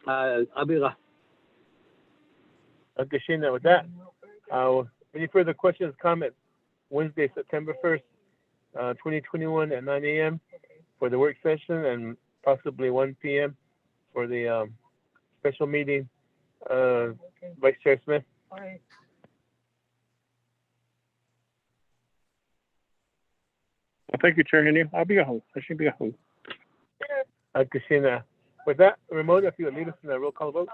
Abira. Okay, Sheena, with that, any further questions, comments? Wednesday, September 1st, 2021 at 9 a.m. for the work session and possibly 1 p.m. for the special meeting. Vice Chair Smith. Well, thank you, Chair Henry. I'll be a host. I should be a host. Christina. With that, Ramona, if you would lead us in a roll call vote.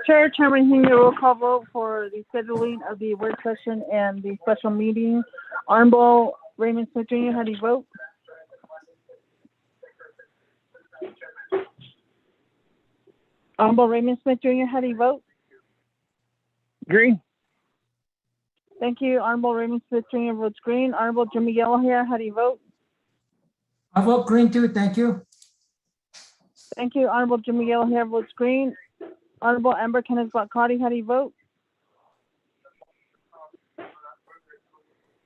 Chair, Chairman Henry, roll call vote for the scheduling of the work session and the special meeting. Honorable Raymond Smith Jr., how do you vote? Honorable Raymond Smith Jr., how do you vote? Green. Thank you. Honorable Raymond Smith Jr. votes green. Honorable Jimmy Yellowhair, how do you vote? I vote green too, thank you. Thank you. Honorable Jimmy Yellowhair votes green. Honorable Amber Kenneth Bakati, how do you vote?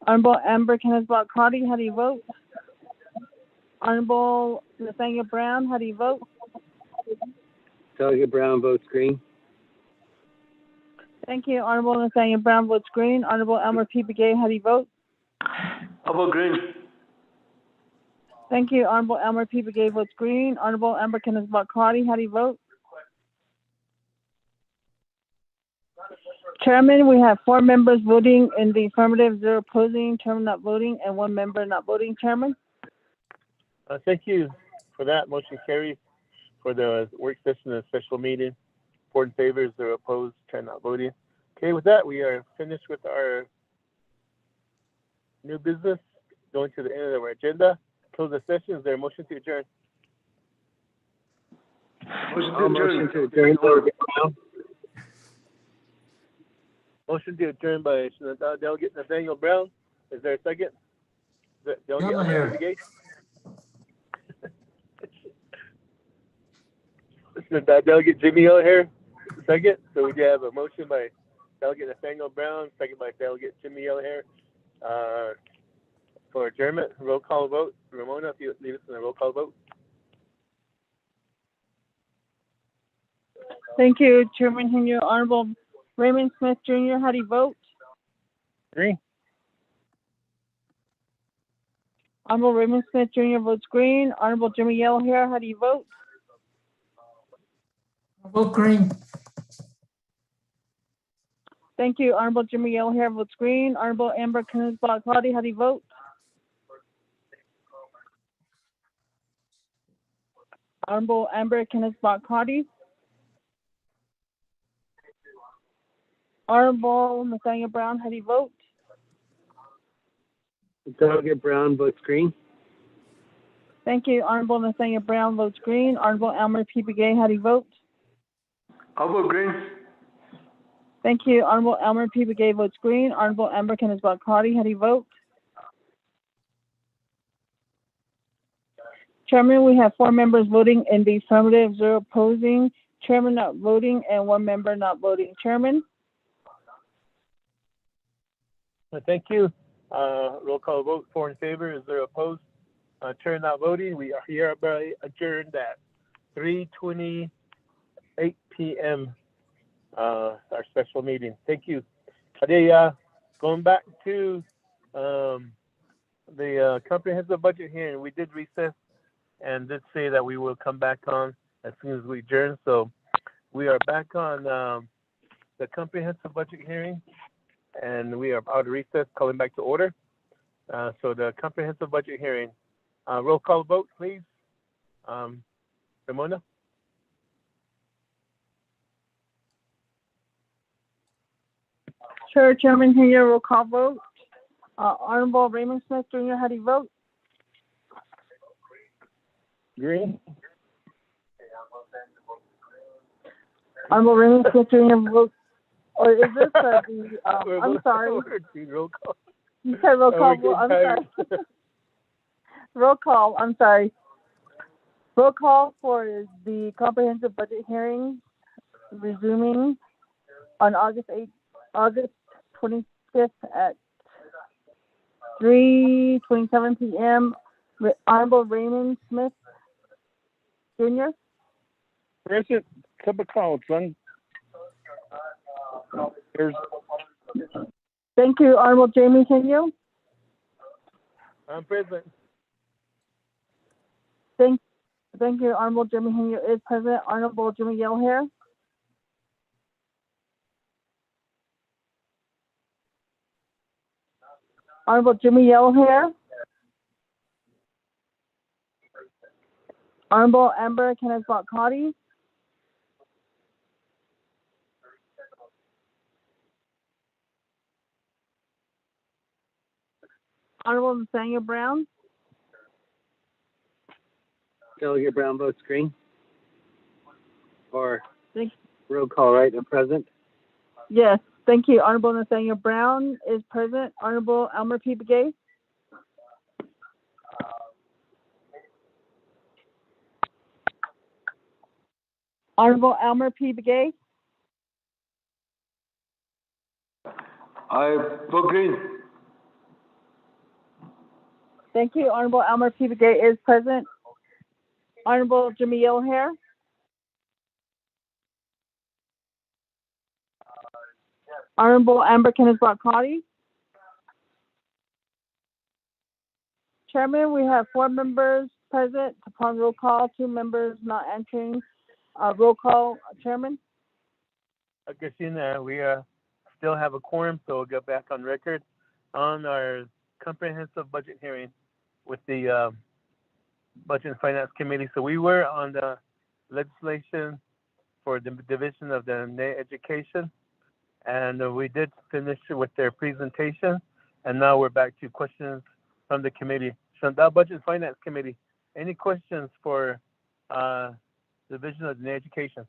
Honorable Amber Kenneth Bakati, how do you vote? Honorable Nathaniel Brown, how do you vote? Delegate Brown votes green. Thank you. Honorable Nathaniel Brown votes green. Honorable Elmer P. Begay, how do you vote? I vote green. Thank you. Honorable Elmer P. Begay votes green. Honorable Amber Kenneth Bakati, how do you vote? Chairman, we have 4 members voting in the affirmative, 0 opposing, Chairman not voting, and 1 member not voting. Chairman? Thank you for that. Motion carries for the work session and special meeting. 4 in favor, 0 opposed, 10 not voting. Okay, with that, we are finished with our new business. Going to the end of our agenda. Close the session. Is there a motion to adjourn? Motion to adjourn. Motion to adjourn by Delegate Nathaniel Brown. Is there a second? Delegate Here. Begay? Delegate Jimmy Hill here, second. So we do have a motion by Delegate Nathaniel Brown, second by Delegate Jimmy Hill here, for adjournment. Roll call vote. Ramona, if you lead us in a roll call vote. Thank you, Chairman Henry. Honorable Raymond Smith Jr., how do you vote? Green. Honorable Raymond Smith Jr. votes green. Honorable Jimmy Yellowhair, how do you vote? I vote green. Thank you. Honorable Jimmy Yellowhair votes green. Honorable Amber Kenneth Bakati, how do you vote? Honorable Amber Kenneth Bakati. Honorable Nathaniel Brown, how do you vote? Delegate Brown votes green. Thank you. Honorable Nathaniel Brown votes green. Honorable Elmer P. Begay, how do you vote? I vote green. Thank you. Honorable Elmer P. Begay votes green. Honorable Amber Kenneth Bakati, how do you vote? Chairman, we have 4 members voting in the affirmative, 0 opposing, Chairman not voting, and 1 member not voting. Chairman? Thank you. Roll call vote. 4 in favor, 0 opposed. Chair not voting. We are hereby adjourned at 3:28 p.m. Our special meeting. Thank you. Today, going back to the comprehensive budget hearing, we did recess and did say that we will come back on as soon as we adjourn. So we are back on the comprehensive budget hearing, and we are out of recess, calling back to order. So the comprehensive budget hearing, roll call vote, please. Ramona? Sure, Chairman Henry, roll call vote. Honorable Raymond Smith Jr., how do you vote? Green. Honorable Raymond Smith Jr. votes, or is this the, I'm sorry. Roll call. You said roll call vote, I'm sorry. Roll call, I'm sorry. Roll call for the comprehensive budget hearing resuming on August 25th at 3:27 p.m. Honorable Raymond Smith Jr. Present. Cup of cold, son. Here's Thank you. Honorable Jamie Kenyo. I'm present. Thank you. Honorable Jimmy Kenyo is present. Honorable Jimmy Yellowhair. Honorable Jimmy Yellowhair. Honorable Amber Kenneth Cotty. Honorable Nathaniel Brown. Delegate Brown votes green. Or Thank roll call, right? I'm present. Yes, thank you. Honorable Nathaniel Brown is present. Honorable Elmer P. Begay. Honorable Elmer P. Begay. I vote green. Thank you. Honorable Elmer P. Begay is present. Honorable Jimmy Yellowhair. Honorable Amber Kenneth Cotty. Chairman, we have 4 members present. Upon roll call, 2 members not entering. Roll call, Chairman. Christina, we still have a quorum, so we'll get back on record on our comprehensive budget hearing with the Budget and Finance Committee. So we were on the legislation for the division of the education, and we did finish with their presentation, and now we're back to questions from the committee. So the Budget and Finance Committee, any questions for division of the education?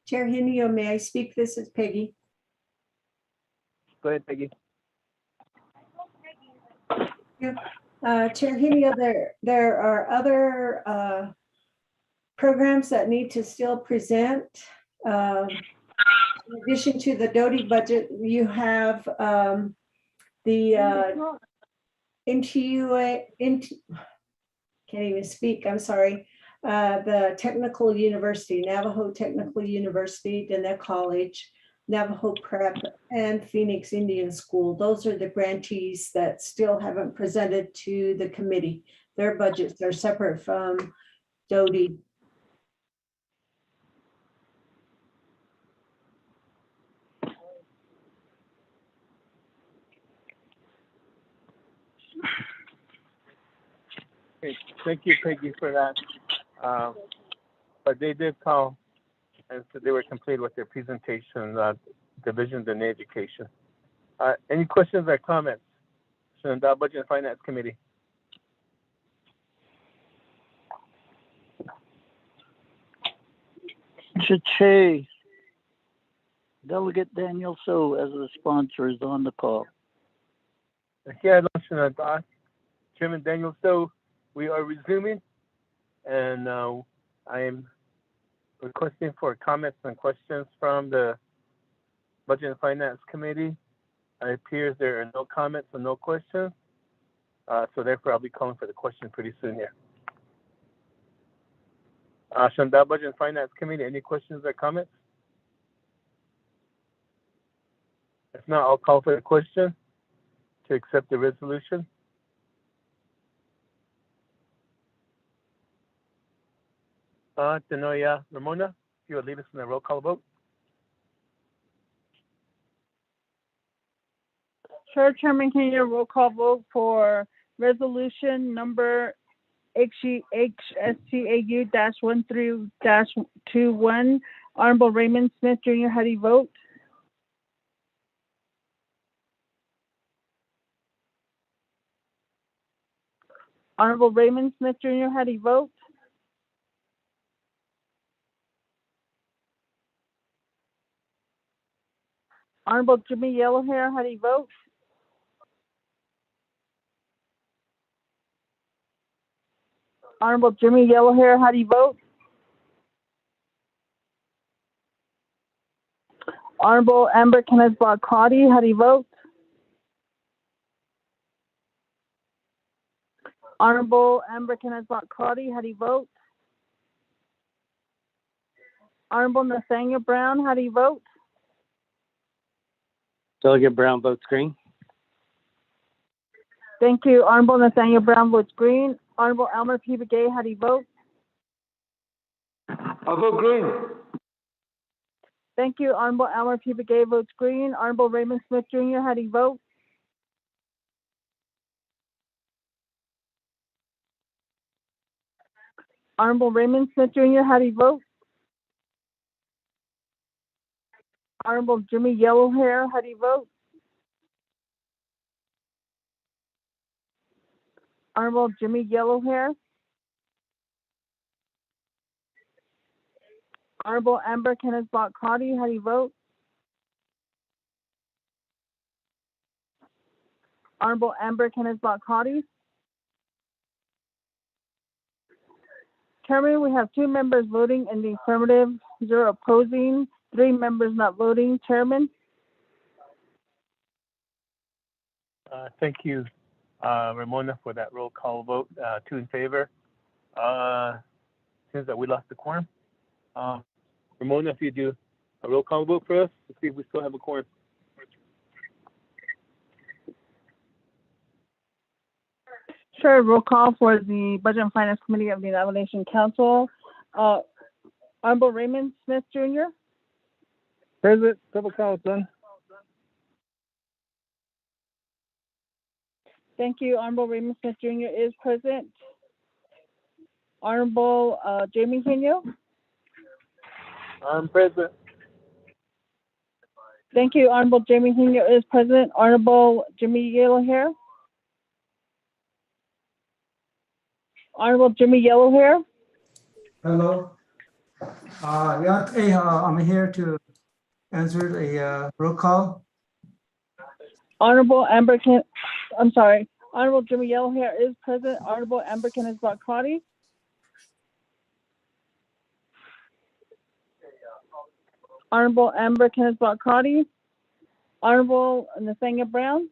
Chair Henio, may I speak? This is Peggy. Go ahead, Peggy. Chair Henio, there are other programs that need to still present. In addition to the Doty budget, you have the can't even speak, I'm sorry. The Technical University, Navajo Technical University, Dennett College, Navajo Prep, and Phoenix Indian School. Those are the grantees that still haven't presented to the committee. Their budgets are separate from Doty. Okay, thank you, Peggy, for that. But they did call and said they were complete with their presentation, division in education. Any questions or comments from the Budget and Finance Committee? Chache, Delegate Daniel So as the sponsor is on the call. Okay, Chairman Daniel So, we are resuming, and I am requesting for comments and questions from the Budget and Finance Committee. It appears there are no comments and no questions, so therefore I'll be calling for the question pretty soon here. From the Budget and Finance Committee, any questions or comments? If not, I'll call for the question to accept the resolution. Tenoya Ramona, if you would lead us in the roll call vote. Sure, Chairman, can you roll call vote for resolution number HSTAU-13-21? Honorable Raymond Smith Jr., how do you vote? Honorable Raymond Smith Jr., how do you vote? Honorable Jimmy Yellowhair, how do you vote? Honorable Jimmy Yellowhair, how do you vote? Honorable Amber Kenneth Cotty, how do you vote? Honorable Amber Kenneth Cotty, how do you vote? Honorable Nathaniel Brown, how do you vote? Delegate Brown votes green. Thank you. Honorable Nathaniel Brown votes green. Honorable Elmer P. Begay, how do you vote? I vote green. Thank you. Honorable Elmer P. Begay votes green. Honorable Raymond Smith Jr., how do you vote? Honorable Raymond Smith Jr., how do you vote? Honorable Jimmy Yellowhair, how do you vote? Honorable Jimmy Yellowhair. Honorable Amber Kenneth Cotty, how do you vote? Honorable Amber Kenneth Cotty. Chairman, we have 2 members voting in the affirmative, 0 opposing, 3 members not voting. Chairman? Thank you, Ramona, for that roll call vote. 2 in favor. Seems that we lost the quorum. Ramona, if you do a roll call vote for us to see if we still have a quorum. Sure, roll call for the Budget and Finance Committee of the Navajo Nation Council. Honorable Raymond Smith Jr. Present, double call, son. Thank you. Honorable Raymond Smith Jr. is present. Honorable Jamie Henyo. I'm present. Thank you. Honorable Jamie Henyo is present. Honorable Jimmy Yellowhair. Honorable Jimmy Yellowhair. Hello. Yeah, hey, I'm here to answer a roll call. Honorable Jimmy Yellowhair is present. Honorable Amber Kenneth Cotty. Honorable Amber Kenneth Cotty. Honorable Nathaniel Brown.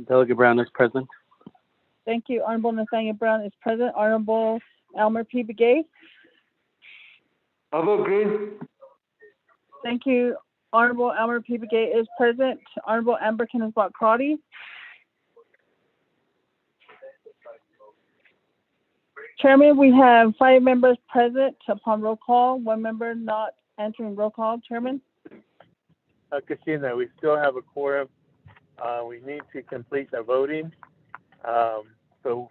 Delegate Brown is present. Thank you. Honorable Nathaniel Brown is present. Honorable Elmer P. Begay. I vote green. Thank you. Honorable Elmer P. Begay is present. Honorable Amber Kenneth Cotty. Chairman, we have 5 members present upon roll call, 1 member not entering roll call. Chairman? Christina, we still have a quorum. We need to complete the voting. So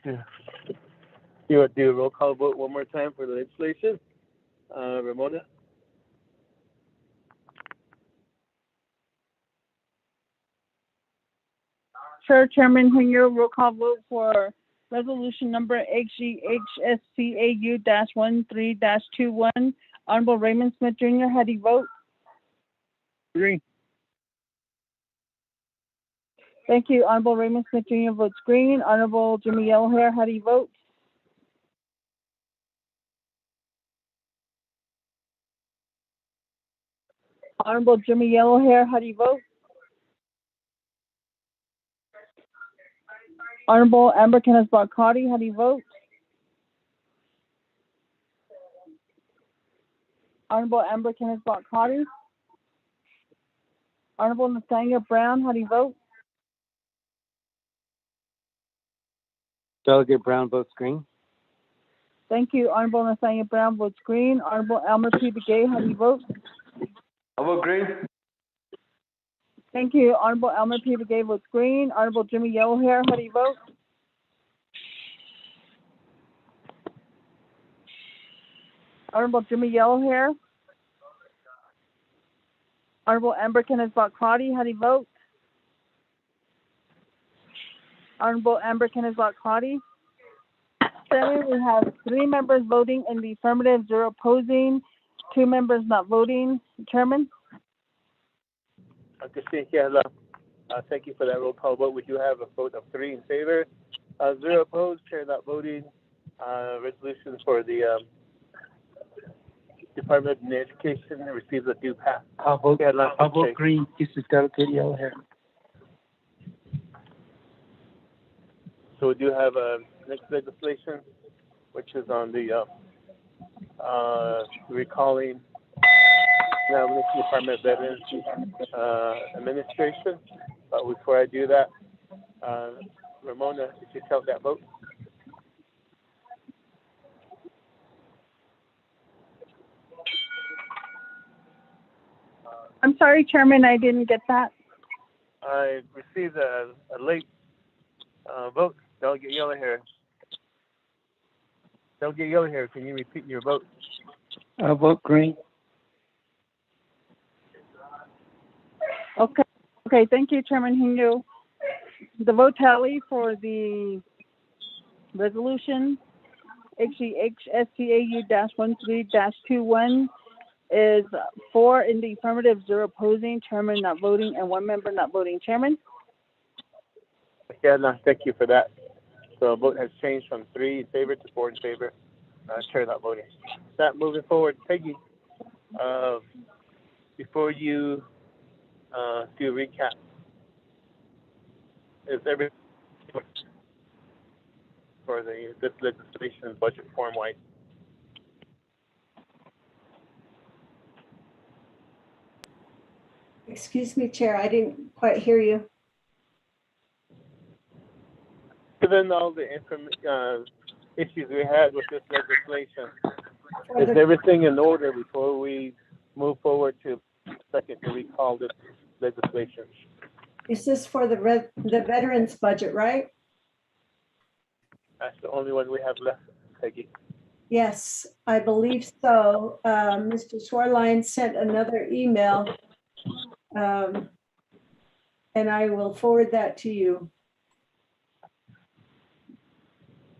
you want to do a roll call vote one more time for the legislation? Ramona? Sure, Chairman Henry, roll call vote for resolution number HGHSCAU-13-21. Honorable Raymond Smith Jr., how do you vote? Green. Thank you. Honorable Raymond Smith Jr. votes green. Honorable Jimmy Yellowhair, how do you vote? Honorable Jimmy Yellowhair, how do you vote? Honorable Amber Kenneth Cotty, how do you vote? Honorable Amber Kenneth Cotty. Honorable Nathaniel Brown, how do you vote? Delegate Brown votes green. Thank you. Honorable Nathaniel Brown votes green. Honorable Elmer P. Begay, how do you vote? I vote green. Thank you. Honorable Elmer P. Begay votes green. Honorable Jimmy Yellowhair, how do you vote? Honorable Jimmy Yellowhair. Honorable Amber Kenneth Cotty, how do you vote? Honorable Amber Kenneth Cotty. Chairman, we have 3 members voting in the affirmative, 0 opposing, 2 members not voting. Chairman? Thank you for that roll call vote. We do have a vote of 3 in favor, 0 opposed, chair not voting. Resolution for the Department of Education receives a due pass. I'll vote green. This is Delegate Yellow Hair. So we do have next legislation, which is on the recalling Navajo Department of Veterans Administration. But before I do that, Ramona, did you count that vote? I'm sorry, Chairman, I didn't get that. I received a late vote. Delegate Yellow Hair. Delegate Yellow Hair, can you repeat your vote? I'll vote green. Okay, thank you, Chairman Hindu. The vote tally for the resolution HGHSCAU-13-21 is 4 in the affirmative, 0 opposing, chairman not voting, and 1 member not voting. Chairman? Thank you for that. So vote has changed from 3 in favor to 4 in favor. Chair not voting. That moving forward, Peggy, before you do a recap, is everything for this legislation budget form wise? Excuse me, Chair, I didn't quite hear you. Given all the issues we had with this legislation, is everything in order before we move forward to second to recall this legislation? Is this for the veterans budget, right? That's the only one we have left, Peggy. Yes, I believe so. Mr. Shoreline sent another email, and I will forward that to you.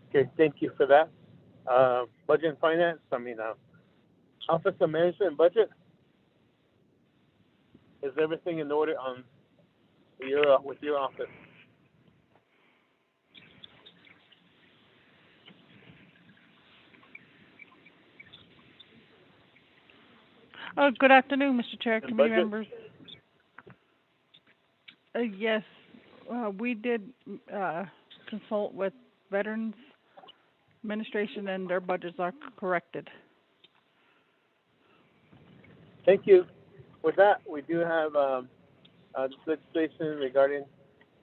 Okay, thank you for that. Budget and finance, Office of Management and Budget. Is everything in order on with your office? Good afternoon, Mr. Chair, And committee budget? members. Yes, we did consult with Veterans Administration, and their budgets are corrected. Thank you. With that, we do have this legislation regarding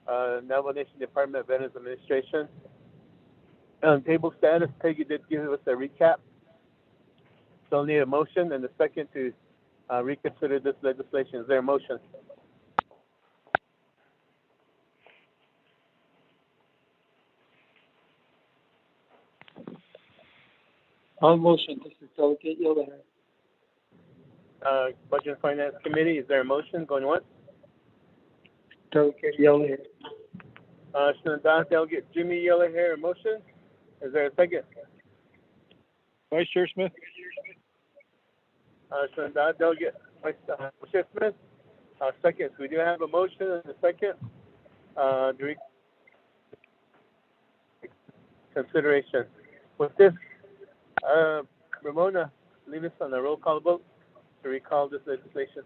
Navajo Nation Department of Veterans Administration. Table status, Peggy did give us a recap. So I'll need a motion and a second to reconsider this legislation. Is there a motion? I'll motion. This is Delegate Yellow Hair. Budget and Finance Committee, is there a motion going once? Delegate Yellow Hair. Delegate Jimmy Yellow Hair, a motion? Is there a second? Vice Chair Smith? Delegate Vice Chair Smith, second. So we do have a motion and a second. Consideration. With this, Ramona, leave us on a roll call vote to recall this legislation.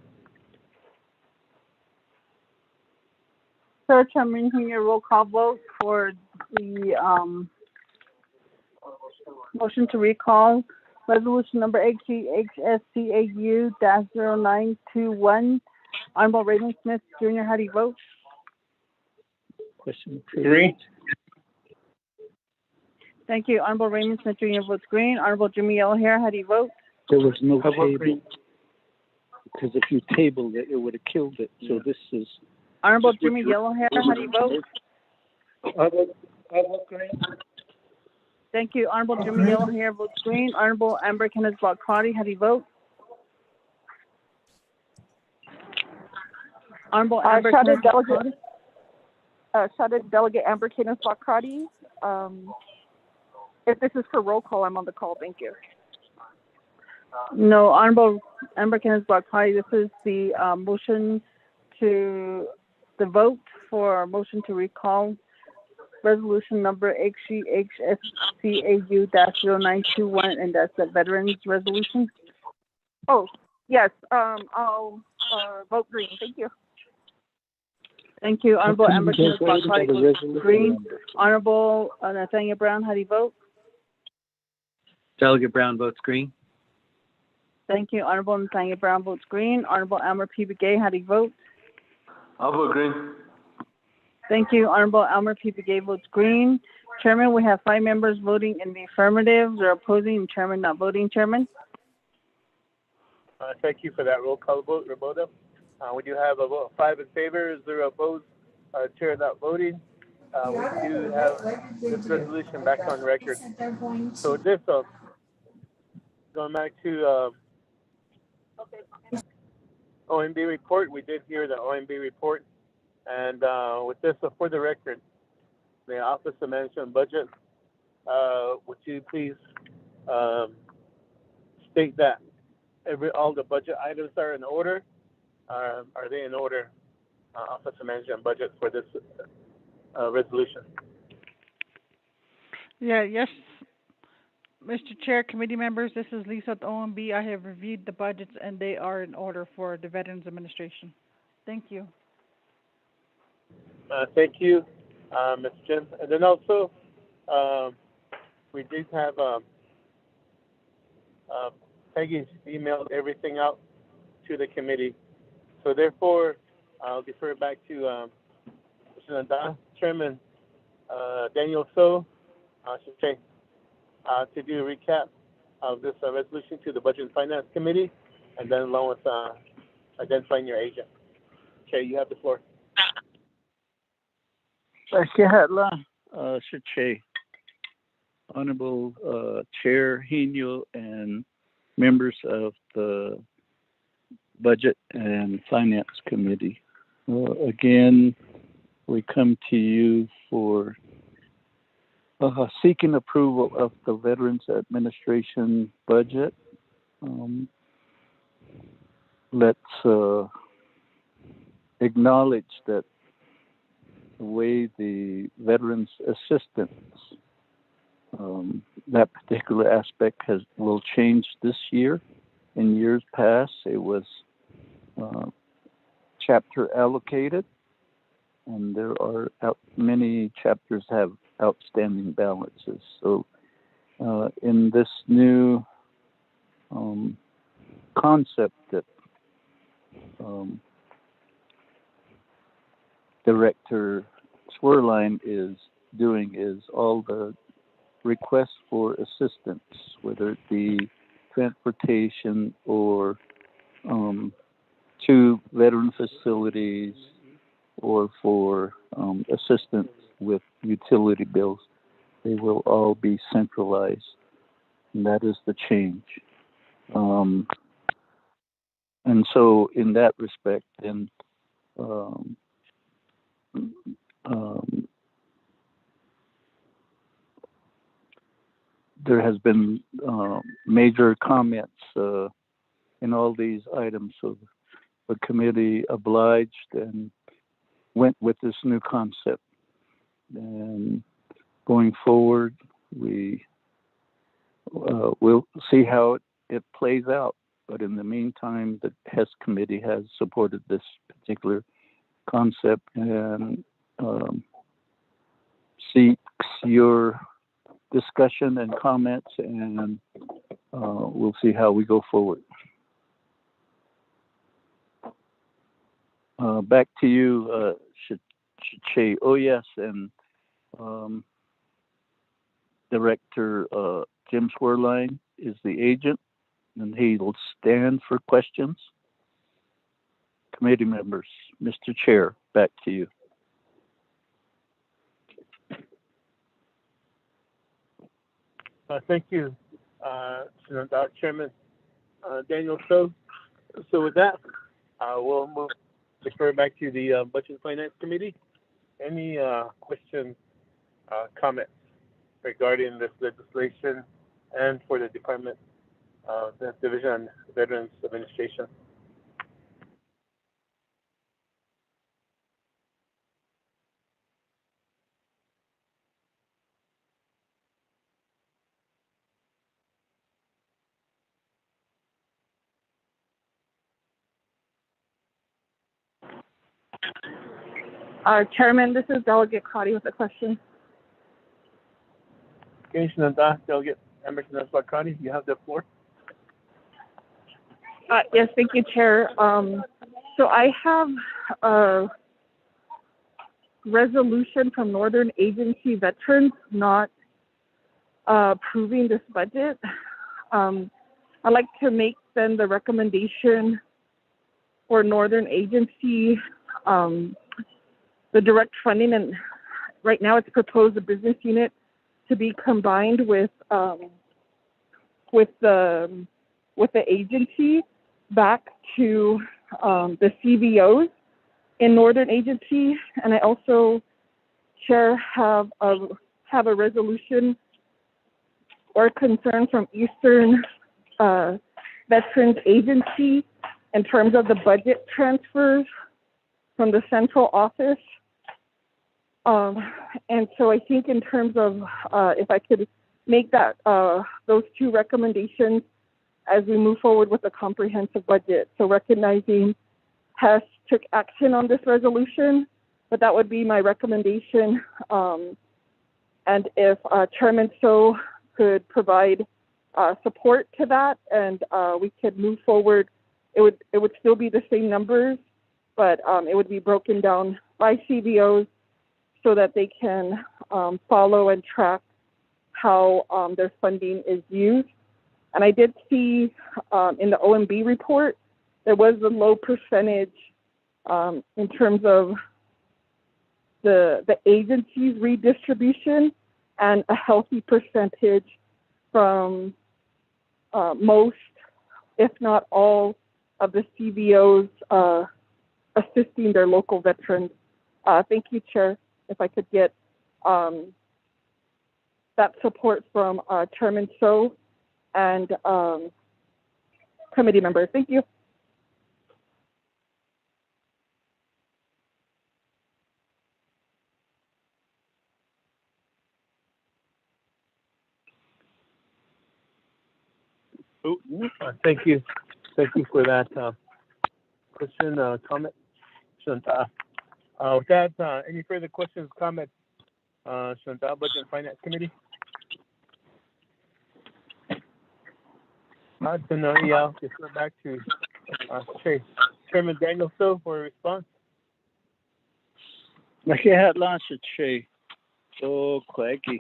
Sir, Chairman Hindu, roll call vote for the motion to recall resolution number HGHSCAU-0921. Honorable Raymond Smith Jr., how do you vote? Question. Green. Thank you. Honorable Raymond Smith Jr. votes green. Honorable Jimmy Yellowhair, how do you vote? There was no I'll vote green. table. Because if you tabled it, it would have killed it. So this is. Honorable Jimmy Yellowhair, how do you vote? I'll vote green. Thank you. Honorable Jimmy Yellowhair votes green. Honorable Amber Kenneth Clardy, how do you vote? Honorable Amber Kenneth Clardy. Shouted Delegate Amber Kenneth Clardy. If this is for roll call, I'm on the call. Thank you. No, Honorable Amber Kenneth Block, hi, this is the motion to the vote for motion to recall resolution number HGHSCAU-0921, and that's the Veterans Resolution. Oh, yes, I'll vote green. Thank you. Thank you, Honorable Amber Kenneth Block, hi, The resolution green. number. Honorable Nathaniel Brown, how do you vote? Delegate Brown votes green. Thank you, Honorable Nathaniel Brown votes green. Honorable Elmer P. Begay, how do you vote? I'll vote green. Thank you, Honorable Elmer P. Begay votes green. Chairman, we have 5 members voting in the affirmative. They're opposing, and Chairman not voting. Chairman? Thank you for that roll call vote, Roboto. We do have a vote of 5 in favor, 0 opposed, Chair not voting. We do have this resolution back on record. So this, going back to OMB report, we did hear the OMB report, and with this, for the record, the Office of Management and Budget, would you please state that all the budget items are in order? Are they in order, Office of Management and Budget, for this resolution? Yes, Mr. Chair, committee members, this is Lisa at OMB. I have reviewed the budgets and they are in order for the Veterans Administration. Thank you. Thank you, Ms. Jim. And then also, we did have Peggy emailed everything out to the committee. So therefore, I'll defer back to Mr. Nanda, Chairman Daniel So, to do a recap of this resolution to the Budget and Finance Committee, and then along with identifying your agent. Okay, you have the floor. Honorable Chair Hino and members of the Budget and Finance Committee. Again, we come to you for seeking approval of the Veterans Administration budget. Let's acknowledge that the way the Veterans Assistance, that particular aspect will change this year. In years past, it was chapter allocated, and there are many chapters have outstanding balances. So in this new concept that Director Swerline is doing is all the requests for assistance, whether it be transportation or to veteran facilities or for assistance with utility bills, they will all be centralized. And that is the change. And so in that respect, then there has been major comments in all these items. So the committee obliged and went with this new concept. And going forward, we will see how it plays out. But in the meantime, the HES committee has supported this particular concept and seeks your discussion and comments, and we'll see how we go forward. Back to you, Che. Oh, yes, and Director Jim Swerline is the agent, and he will stand for questions. Committee members, Mr. Chair, back to you. Thank you, Chairman Daniel So. So with that, we'll defer back to the Budget and Finance Committee. Any questions, comments regarding this legislation and for the Department the Division on Veterans Administration. Chairman, this is Delegate Crotty with a question. Okay, Shananta, Delegate Emerson Eswatani, you have the floor. Yes, thank you, Chair. So I have a resolution from Northern Agency Veterans not approving this budget. I'd like to make then the recommendation for Northern Agency, the direct funding, and right now it's proposed the business unit to be combined with the agency back to the CVOs in Northern Agency. And I also, Chair, have a resolution or concern from Eastern Veterans Agency in terms of the budget transfers from the central office. And so I think in terms of if I could make that those two recommendations as we move forward with the comprehensive budget. So recognizing Hess took action on this resolution, but that would be my recommendation. And if Chairman So could provide support to that, and we could move forward, it would still be the same numbers, but it would be broken down by CVOs so that they can follow and track how their funding is used. And I did see in the OMB report, there was a low percentage in terms of the agency's redistribution and a healthy percentage from most, if not all, of the CVOs assisting their local veterans. Thank you, Chair. If I could get that support from Chairman So and committee members. Thank you. Thank you. Thank you for that question, comment, Shanta. With that, any further questions, comments, Shanta, Budget and Finance Committee? Then I'll defer back to Chairman Daniel So for a response. Nakihatlan sa Che. So, Kweki.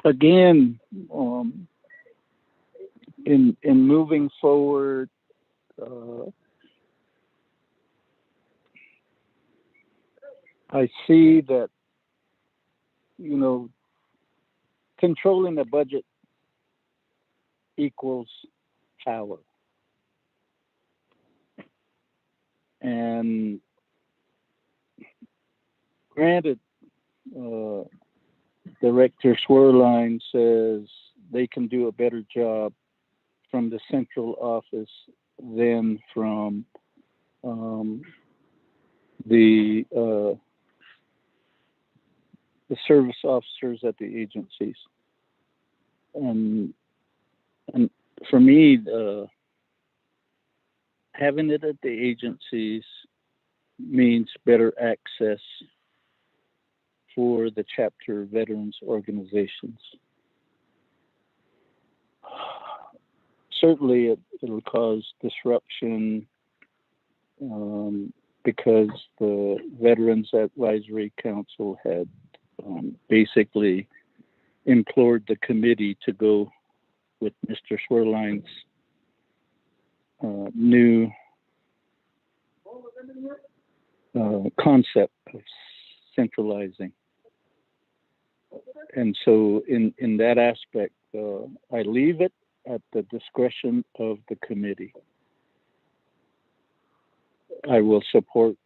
Again, in moving forward, I see that, you know, controlling the budget equals power. And granted, Director Swerline says they can do a better job from the central office than from the service officers at the agencies. And for me, having it at the agencies means better access for the chapter veterans organizations. Certainly it'll cause disruption because the Veterans Advisory Council had basically implored the committee to go with Mr. Swerline's new concept of centralizing. And so in that aspect, I leave it at the discretion of the committee. I will support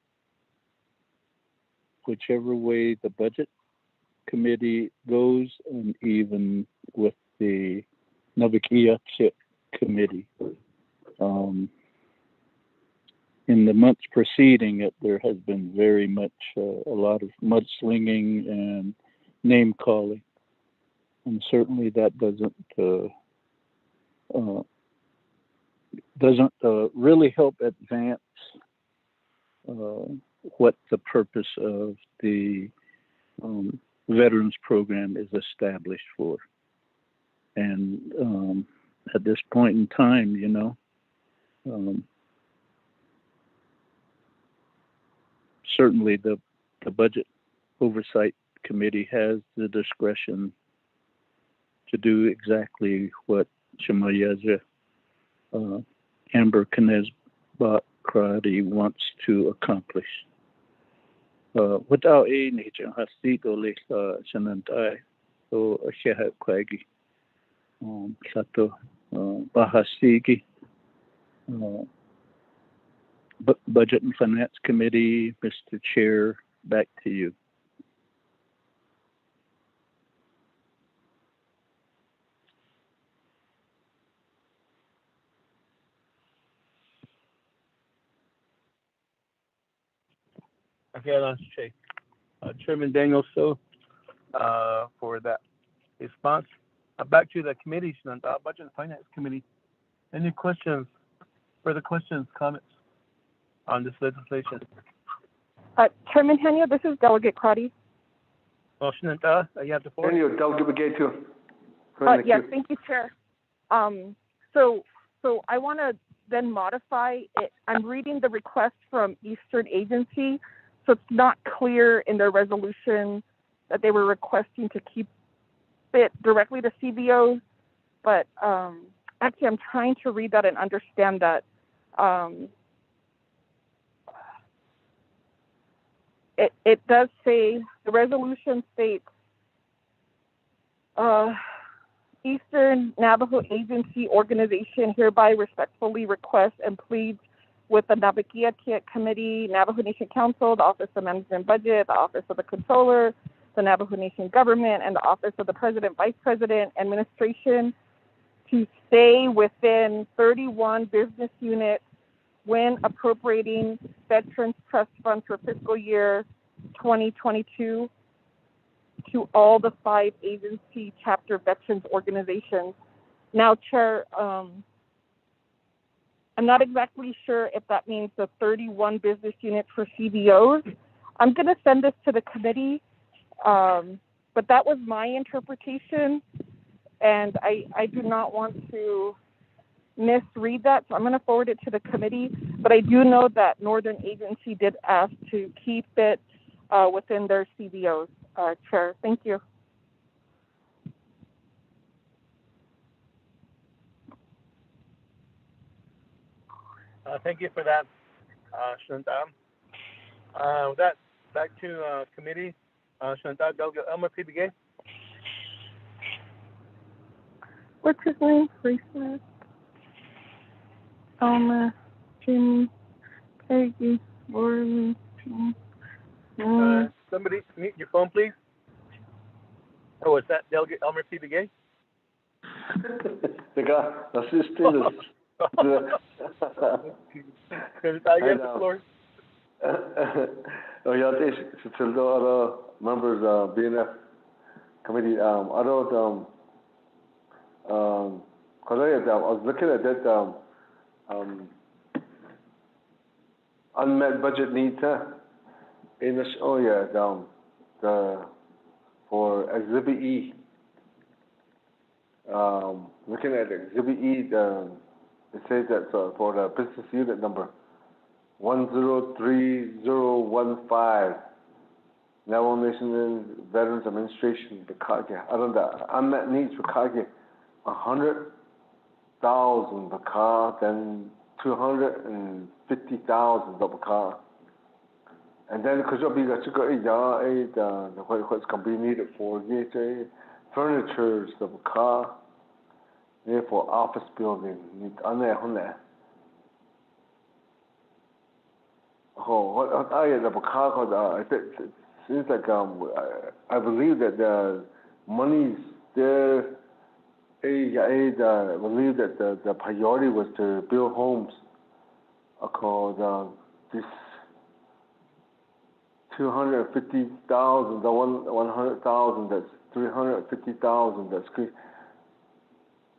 whichever way the budget committee goes, and even with the Navajo committee. In the months preceding it, there has been very much a lot of mudslinging and name calling, and certainly that doesn't really help advance what the purpose of the veterans program is established for. And at this point in time, certainly the budget oversight committee has the discretion to do exactly what Shemayaja Amber Knezbot Kradi wants to accomplish. Without a nature hasito le shanantai so sheha kwagi sato bahasigi Budget and Finance Committee, Mr. Chair, back to you. Okay, Lance Chair. Chairman Daniel So for that response. Back to the committee, Budget and Finance Committee. Any questions, further questions, comments on this legislation? Chairman Henio, this is Delegate Crotty. Well, Shananta, you have the floor. Henio, Delegate Begay Yes, thank you, Chair. So I want to then modify it. I'm reading the request from Eastern Agency, so it's not clear in their resolution that they were requesting to keep it directly to CBOs, but actually I'm trying to read that and understand that. It does say, the resolution states, Eastern Navajo Agency Organization hereby respectfully requests and pleads with the Navajo Committee, Navajo Nation Council, the Office of Management Budget, the Office of the Controller, the Navajo Nation Government, and the Office of the President, Vice President, Administration to stay within 31 business units when appropriating Veterans Trust Fund for fiscal year 2022 to all the 5 agency chapter veterans organizations. Now, Chair, I'm not exactly sure if that means the 31 business units for CBOs. I'm going to send this to the committee, but that was my interpretation, and I do not want to misread that, so I'm going to forward it to the committee. But I do know that Northern Agency did ask to keep it within their CBOs. Chair, thank you. Thank you for that, Shananta. With that, back to committee. Shananta, Delegate Elmer P. Begay. What's his name? Lisa, Elmer, Jimmy, Peggy, Lauren, Somebody mute your phone, please. Oh, is that Delegate Elmer P. Begay? The guy, assistant is I get the floor. Oh, yeah, it's a lot of members of BNF committee. I don't, cause I was looking at that, unmet budget needs, in this, for Exhibit E. Looking at Exhibit E, it says that for the business unit number 103015, Navajo Nation Veterans Administration, Bukage. I don't know, unmet needs Bukage, 100,000 Bukage, then 250,000 Bukage. And then, because you'll be what's going to be needed for furniture, the car, for office building. Oh, what I the car? It seems like I believe that the monies there, I believe that the priority was to build homes called this 250,000, the 100,000, that's 350,000, that's good.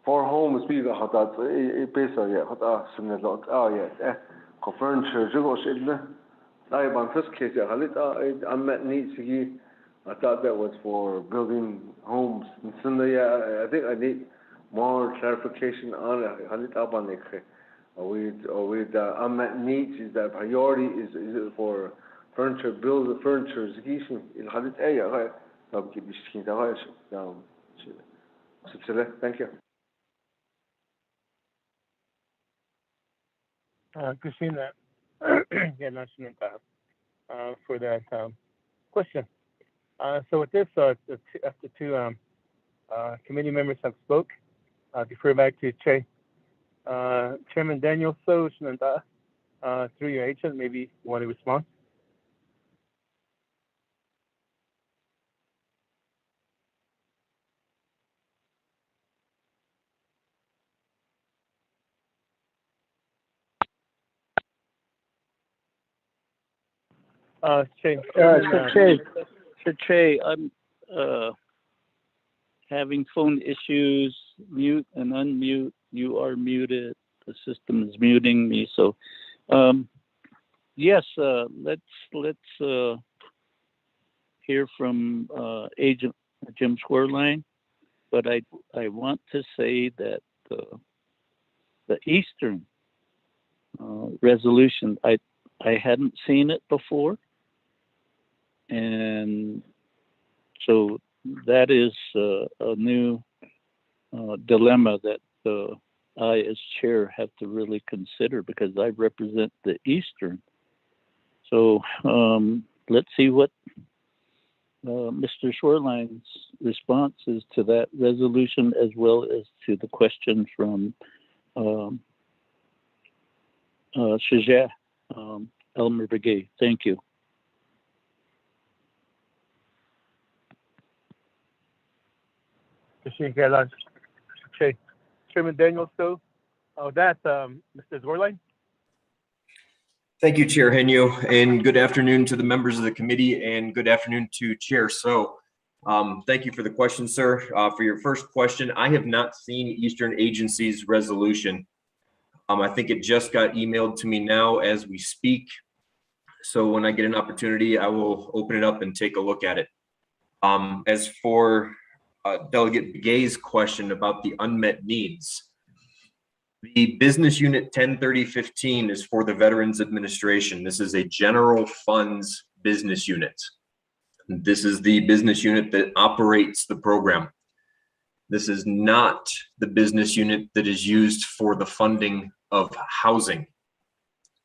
For homes, we got that a base of yeah, got some of that. Oh yeah, furniture, you go shit na. I want first case, I unmet needs here. I thought that was for building homes. And so yeah, I think I need more clarification on it. I need up on it. With unmet needs, is that priority? Is it for furniture, build the furniture? Is it how did I keep this thing down? Thank you. Christina, for that question. So with this, after two committee members have spoke, I'll defer back to Chairman Daniel So, through your agent, maybe you want to respond. Che, I'm having phone issues. Mute and unmute. You are muted. The system is muting me. So, yes, let's hear from Agent Jim Swerline. But I want to say that the Eastern resolution, I hadn't seen it before. And so that is a new dilemma that I, as chair, have to really consider because I represent the Eastern. So let's see what Mr. Shoreline's response is to that resolution, as well as to the question from Shajah Elmer Brigade. Thank you. Chairman Daniel So, Mr. Zwerline. Thank you, Chair Henyo, and good afternoon to the members of the committee, and good afternoon to Chair So. Thank you for the question, sir. For your first question, I have not seen Eastern Agency's resolution. I think it just got emailed to me now as we speak. So when I get an opportunity, I will open it up and take a look at it. As for Delegate Begay's question about the unmet needs, the business unit 103015 is for the Veterans Administration. This is a general funds business unit. This is the business unit that operates the program. This is not the business unit that is used for the funding of housing.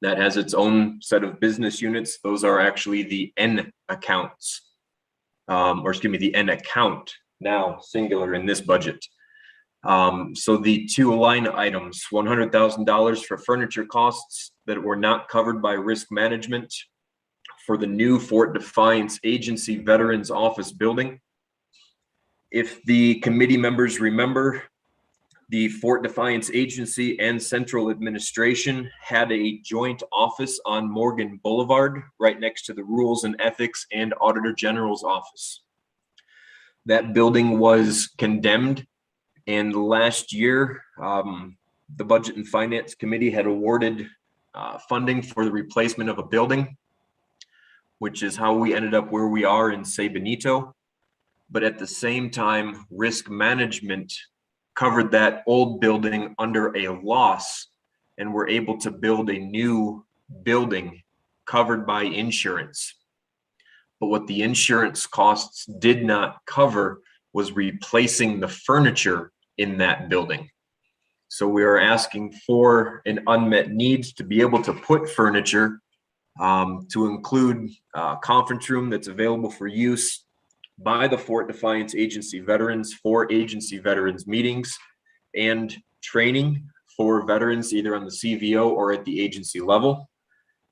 That has its own set of business units. Those are actually the N accounts, the N account, now singular in this budget. So the two line items, $100,000 for furniture costs that were not covered by risk management for the new Fort Defiance Agency Veterans Office building. If the committee members remember, the Fort Defiance Agency and Central Administration had a joint office on Morgan Boulevard, right next to the Rules and Ethics and Auditor General's office. That building was condemned, and last year, the Budget and Finance Committee had awarded funding for the replacement of a building, which is how we ended up where we are in San Benito. But at the same time, risk management covered that old building under a loss, and were able to build a new building covered by insurance. But what the insurance costs did not cover was replacing the furniture in that building. So we are asking for an unmet needs to be able to put furniture to include a conference room that's available for use by the Fort Defiance Agency veterans for agency veterans meetings and training for veterans either on the CVO or at the agency level,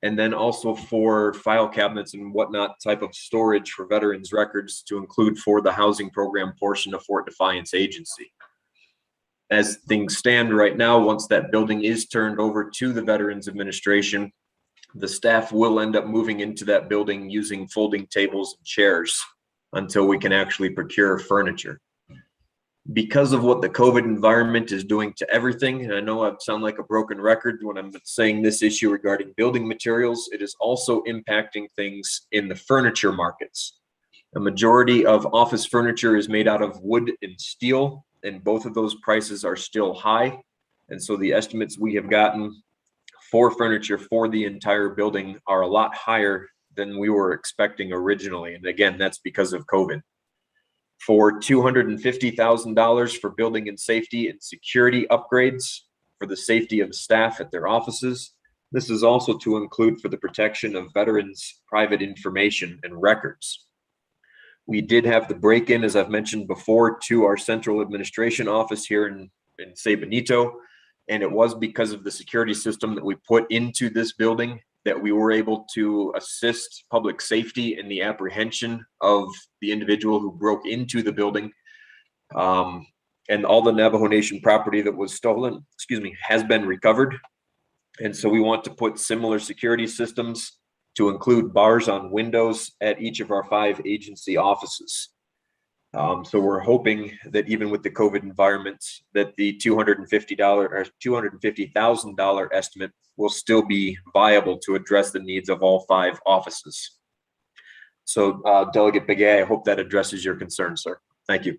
and then also for file cabinets and whatnot type of storage for veterans records to include for the housing program portion of Fort Defiance Agency. As things stand right now, once that building is turned over to the Veterans Administration, the staff will end up moving into that building using folding tables and chairs until we can actually procure furniture. Because of what the COVID environment is doing to everything, and I know I sound like a broken record when I'm saying this issue regarding building materials, it is also impacting things in the furniture markets. A majority of office furniture is made out of wood and steel, and both of those prices are still high. And so the estimates we have gotten for furniture for the entire building are a lot higher than we were expecting originally. And again, that's because of COVID. For $250,000 for building and safety and security upgrades for the safety of staff at their offices. This is also to include for the protection of veterans' private information and records. We did have the break-in, as I've mentioned before, to our central administration office here in San Benito, and it was because of the security system that we put into this building that we were able to assist public safety in the apprehension of the individual who broke into the building. And all the Navajo Nation property that was stolen, has been recovered. And so we want to put similar security systems to include bars on windows at each of our 5 agency offices. So we're hoping that even with the COVID environment, that the $250 or $250,000 estimate will still be viable to address the needs of all 5 offices. So Delegate Begay, I hope that addresses your concern, sir. Thank you.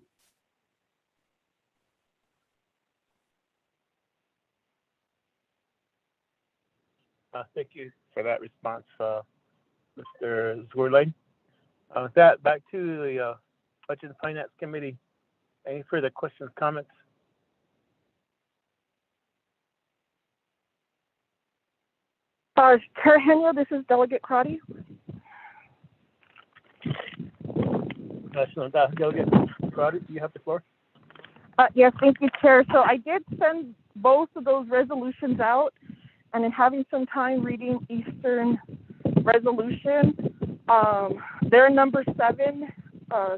Thank you for that response, Mr. Zwirling. With that, back to the Budget and Finance Committee. Any further questions, comments? Chair Henyo, this is Delegate Crotty. Delegate Crotty, you have the floor. Yes, thank you, Chair. So I did send both of those resolutions out, and in having some time reading Eastern resolution, their number 7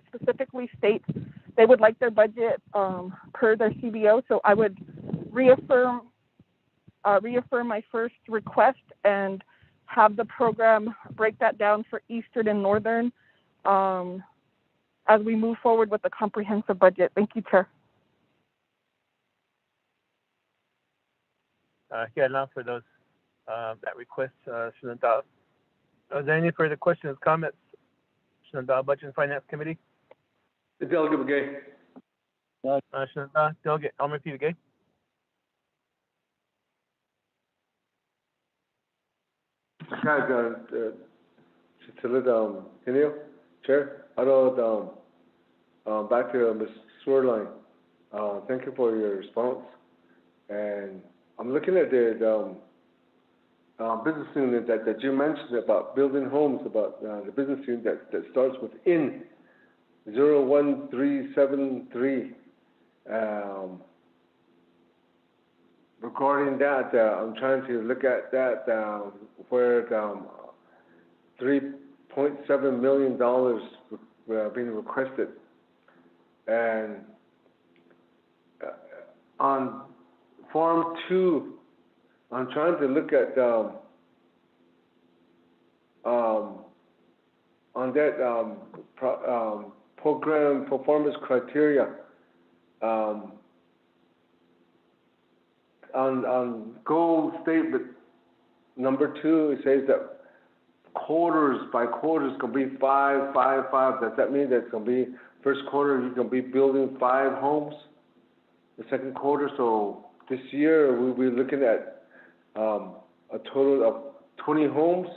specifically states they would like their budget per their CBO. So I would reaffirm my first request and have the program break that down for Eastern and Northern as we move forward with the comprehensive budget. Thank you, Chair. Now for those that request, Shinandal. Are there any further questions, comments? Shinandal, Budget and Finance Committee. The Delegate Begay. Shinandal, Delegate Almer P. Begay. Chair, back to Ms. Swirline. Thank you for your response. And I'm looking at the business unit that you mentioned about building homes, about the business unit that starts within 01373. Regarding that, I'm trying to look at that where $3.7 million being requested, and on Form 2, I'm trying to look at on that program performance criteria. On goal statement number 2, it says that quarters by quarters can be 5, 5, 5. Does that mean that it's going to be first quarter you can be building 5 homes? The second quarter, so this year we'll be looking at a total of 20 homes.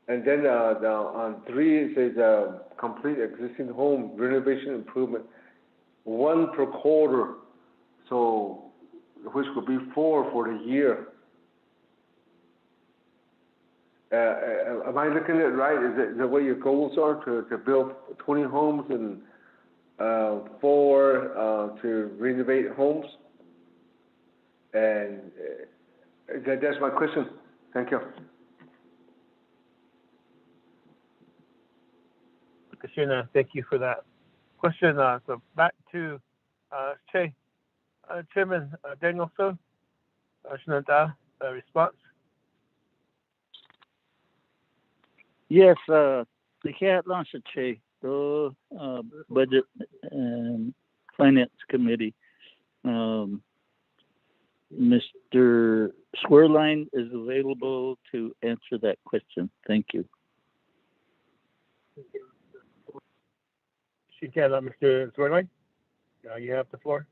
And then on 3 it says complete existing home renovation improvement, 1 per quarter. So which would be 4 for the year. Am I looking at it right? Is it the way your goals are to build 20 homes and 4 to renovate homes? And that's my question. Thank you. Katrina, thank you for that question. So back to Che, Chairman Daniel So, Shinanta, response. Yes, the cat launched Che, the Budget and Finance Committee. Mr. Swearline is available to answer that question. Thank you. She can, Mr. Swearline. You have the floor.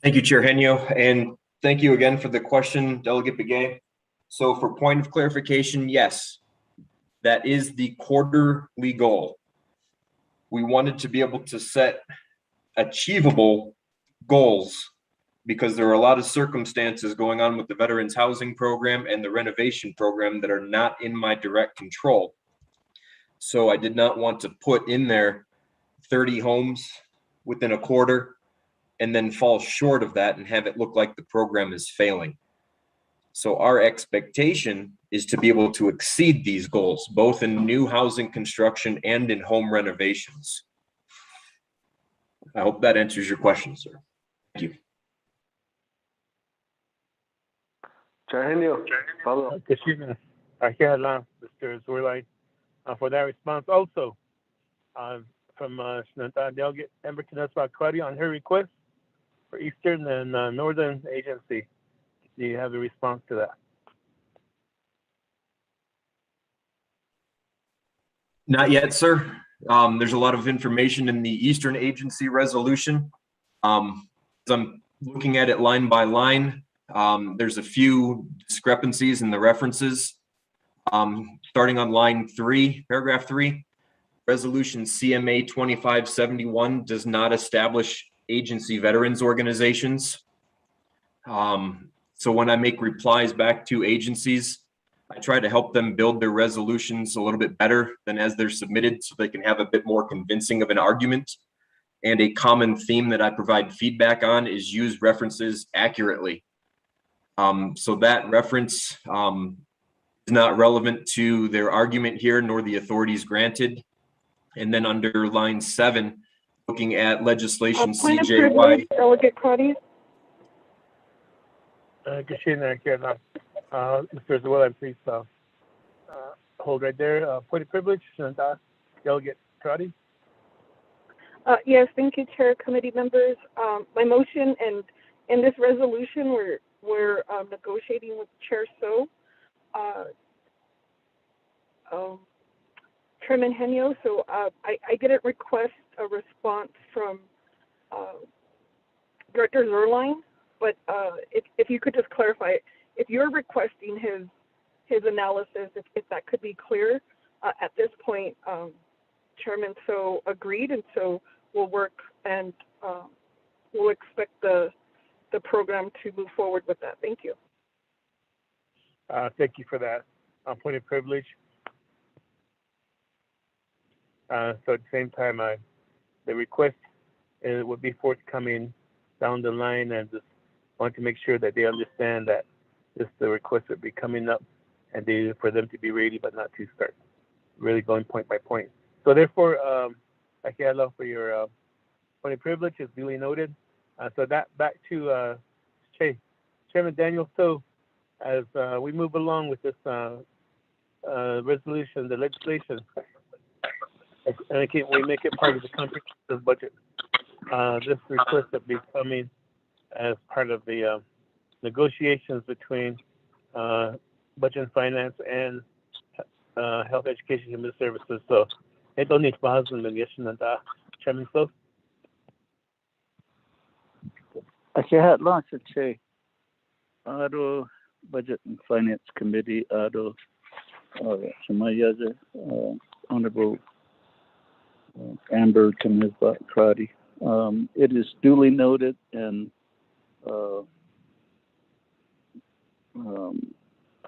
Thank you, Chair Henyo, and thank you again for the question, Delegate Begay. So for point of clarification, yes, that is the quarterly goal. We wanted to be able to set achievable goals because there are a lot of circumstances going on with the Veterans Housing Program and the renovation program that are not in my direct control. So I did not want to put in there 30 homes within a quarter and then fall short of that and have it look like the program is failing. So our expectation is to be able to exceed these goals, both in new housing construction and in home renovations. I hope that answers your question, sir. Thank you. Chair Henyo, follow. Katrina, Mr. Swearline, for that response. Also, from Shinanta Delegate Amber Knessbach-Crotty on her request for Eastern and Northern Agency. Do you have a response to that? Not yet, sir. There's a lot of information in the Eastern Agency resolution. As I'm looking at it line by line, there's a few discrepancies in the references. Starting on line 3, paragraph 3, resolution CMA 2571 does not establish agency veterans organizations. So when I make replies back to agencies, I try to help them build their resolutions a little bit better than as they're submitted so they can have a bit more convincing of an argument. And a common theme that I provide feedback on is use references accurately. So that reference is not relevant to their argument here nor the authorities granted. And then under line 7, looking at legislation CJY. Delegate Crotty. Katrina, Mr. Zwillan, please hold right there. Point of privilege, Shinanta Delegate Crotty. Yes, thank you, Chair, committee members. My motion, and in this resolution, we're negotiating with Chair So, Chairman Henyo. So I didn't request a response from Director Zerline, but if you could just clarify, if you're requesting his analysis, if that could be clear at this point, Chairman So agreed, and so we'll work and we'll expect the program to move forward with that. Thank you. Thank you for that. Point of privilege. So at the same time, the request would be forthcoming down the line, and just want to make sure that they understand that the request would be coming up, and for them to be ready, but not to start really going point by point. So therefore, Akiala, for your point of privilege is duly noted. So that back to Chairman Daniel So, as we move along with this resolution, the legislation, and we make it part of the comprehensive budget. This request will be coming as part of the negotiations between Budget and Finance and Health, Education, and Human Services. So, ito ni pahazon ng Shinanta, Chairman So. At launch at Che, Ado Budget and Finance Committee, Ado Shemayaza, Honorable Amber Knessbach-Crotty. It is duly noted, and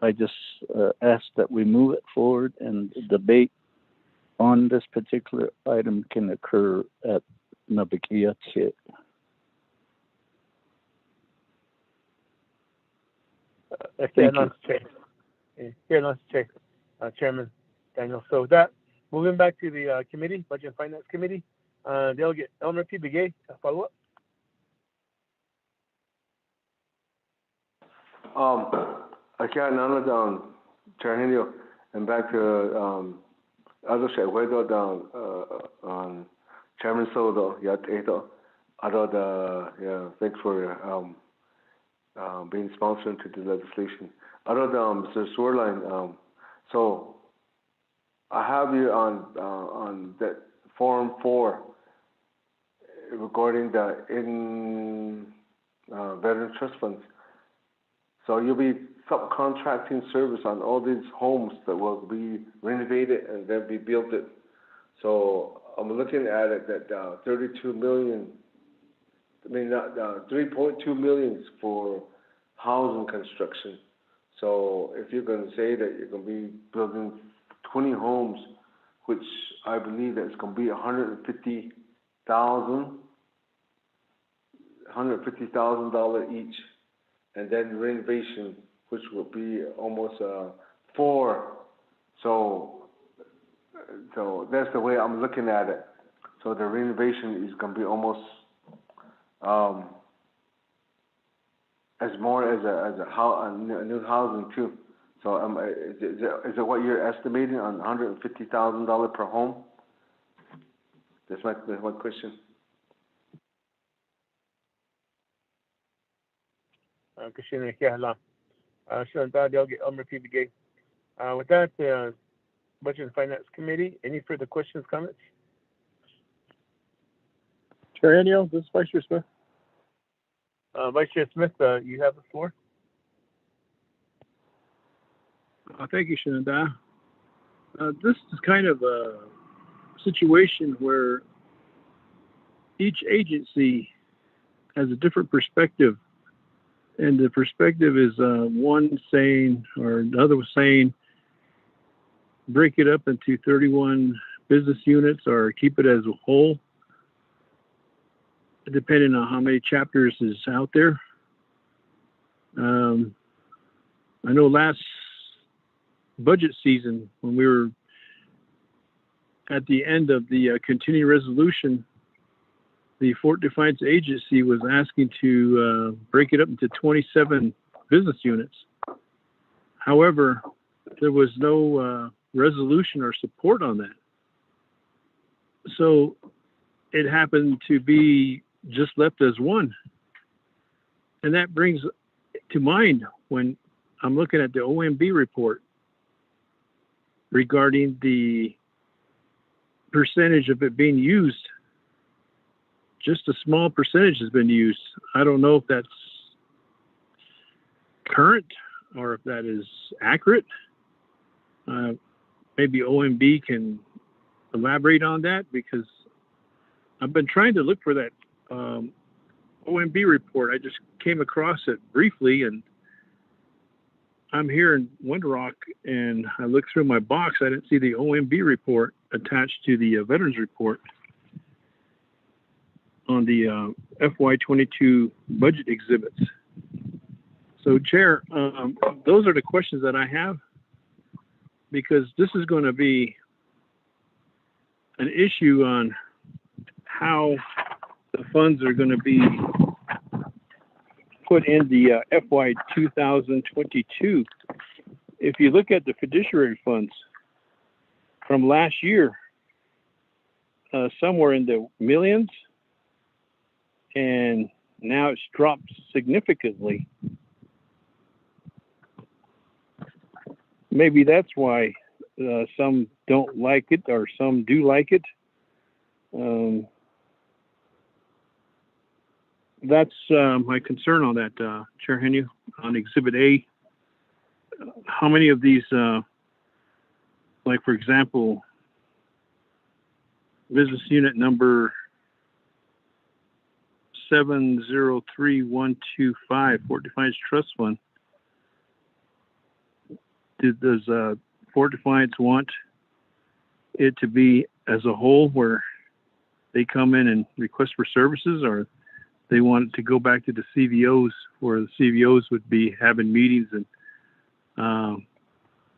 I just ask that we move it forward, and the debate on this particular item can occur at Nabakiyache. Chairman Daniel So. That Moving back to the committee, Budget and Finance Committee, Delegate Elmer P. Begay, follow up. I can't none down, Chair Henio, and back to other share weather down on Chairman Soto, yet Eto. Yeah, thanks for being sponsored to the legislation. Other Mr. Swerline, so I have you on that Form 4 regarding the veteran trust funds. So you'll be subcontracting service on all these homes that will be renovated and then be built. So I'm looking at it that 32 million. I mean, 3.2 million for housing construction. So if you're going to say that you're going to be building 20 homes, which I believe that it's going to be $150,000 each, and then renovation, which would be almost 4. So that's the way I'm looking at it. So the renovation is going to be almost as more as a new housing too. So is it what you're estimating on $150,000 per home? That's my question. Commissioner Kiala. Delegate Elmer P. Begay. With that, Budget and Finance Committee, any further questions, comments? Chair Henio, this is Vice Chair Smith. Vice Chair Smith, you have the floor. Thank you, Shenandoah. This is kind of a situation where each agency has a different perspective. And the perspective is one saying, or the other was saying, break it up into 31 business units or keep it as a whole, depending on how many chapters is out there. I know last budget season, when we were at the end of the continuing resolution, the Fort Defiance Agency was asking to break it up into 27 business units. However, there was no resolution or support on that. So it happened to be just left as one. And that brings to mind when I'm looking at the OMB report regarding the percentage of it being used. Just a small percentage has been used. I don't know if that's current or if that is accurate. Maybe OMB can elaborate on that, because I've been trying to look for that OMB report. I just came across it briefly, and I'm here in Winter Rock, and I looked through my box. I didn't see the OMB report attached to the Veterans Report on the FY22 budget exhibits. So, Chair, those are the questions that I have, because this is going to be an issue on how the funds are going to be put in the FY 2022. If you look at the fiduciary funds from last year, somewhere in the millions, and now it's dropped significantly. Maybe that's why some don't like it, or some do like it. That's my concern on that, Chair Henio, on Exhibit A. How many of these, like for example, business unit number 703125, Fort Defiance Trust Fund, does Fort Defiance want it to be as a whole, where they come in and request for services, or they want it to go back to the CVOs, where the CVOs would be having meetings and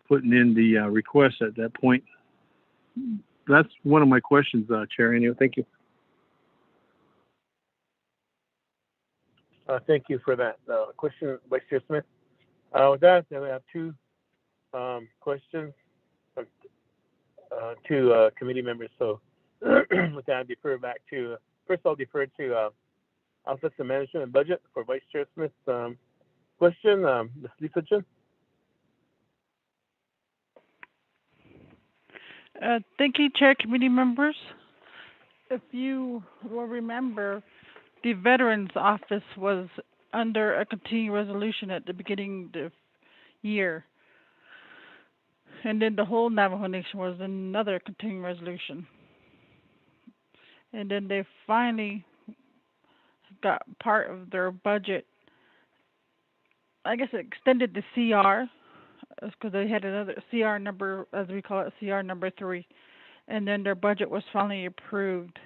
putting in the requests at that point? that's one of my questions, Chair Henio. Thank you. Thank you for that question, Vice Chair Smith. With that, then we have two questions from two committee members. So with that, I'll defer back to, first I'll defer to Office of Management and Budget for Vice Chair Smith's question. Ms. Lisa Chen. Thank you, Chair, committee members. If you will remember, the Veterans Office was under a continuing resolution at the beginning of the year. And then the whole Navajo Nation was another continuing resolution. And then they finally got part of their budget. I guess it extended the CR, because they had another CR number, as we call it, CR number 3. And then their budget was finally approved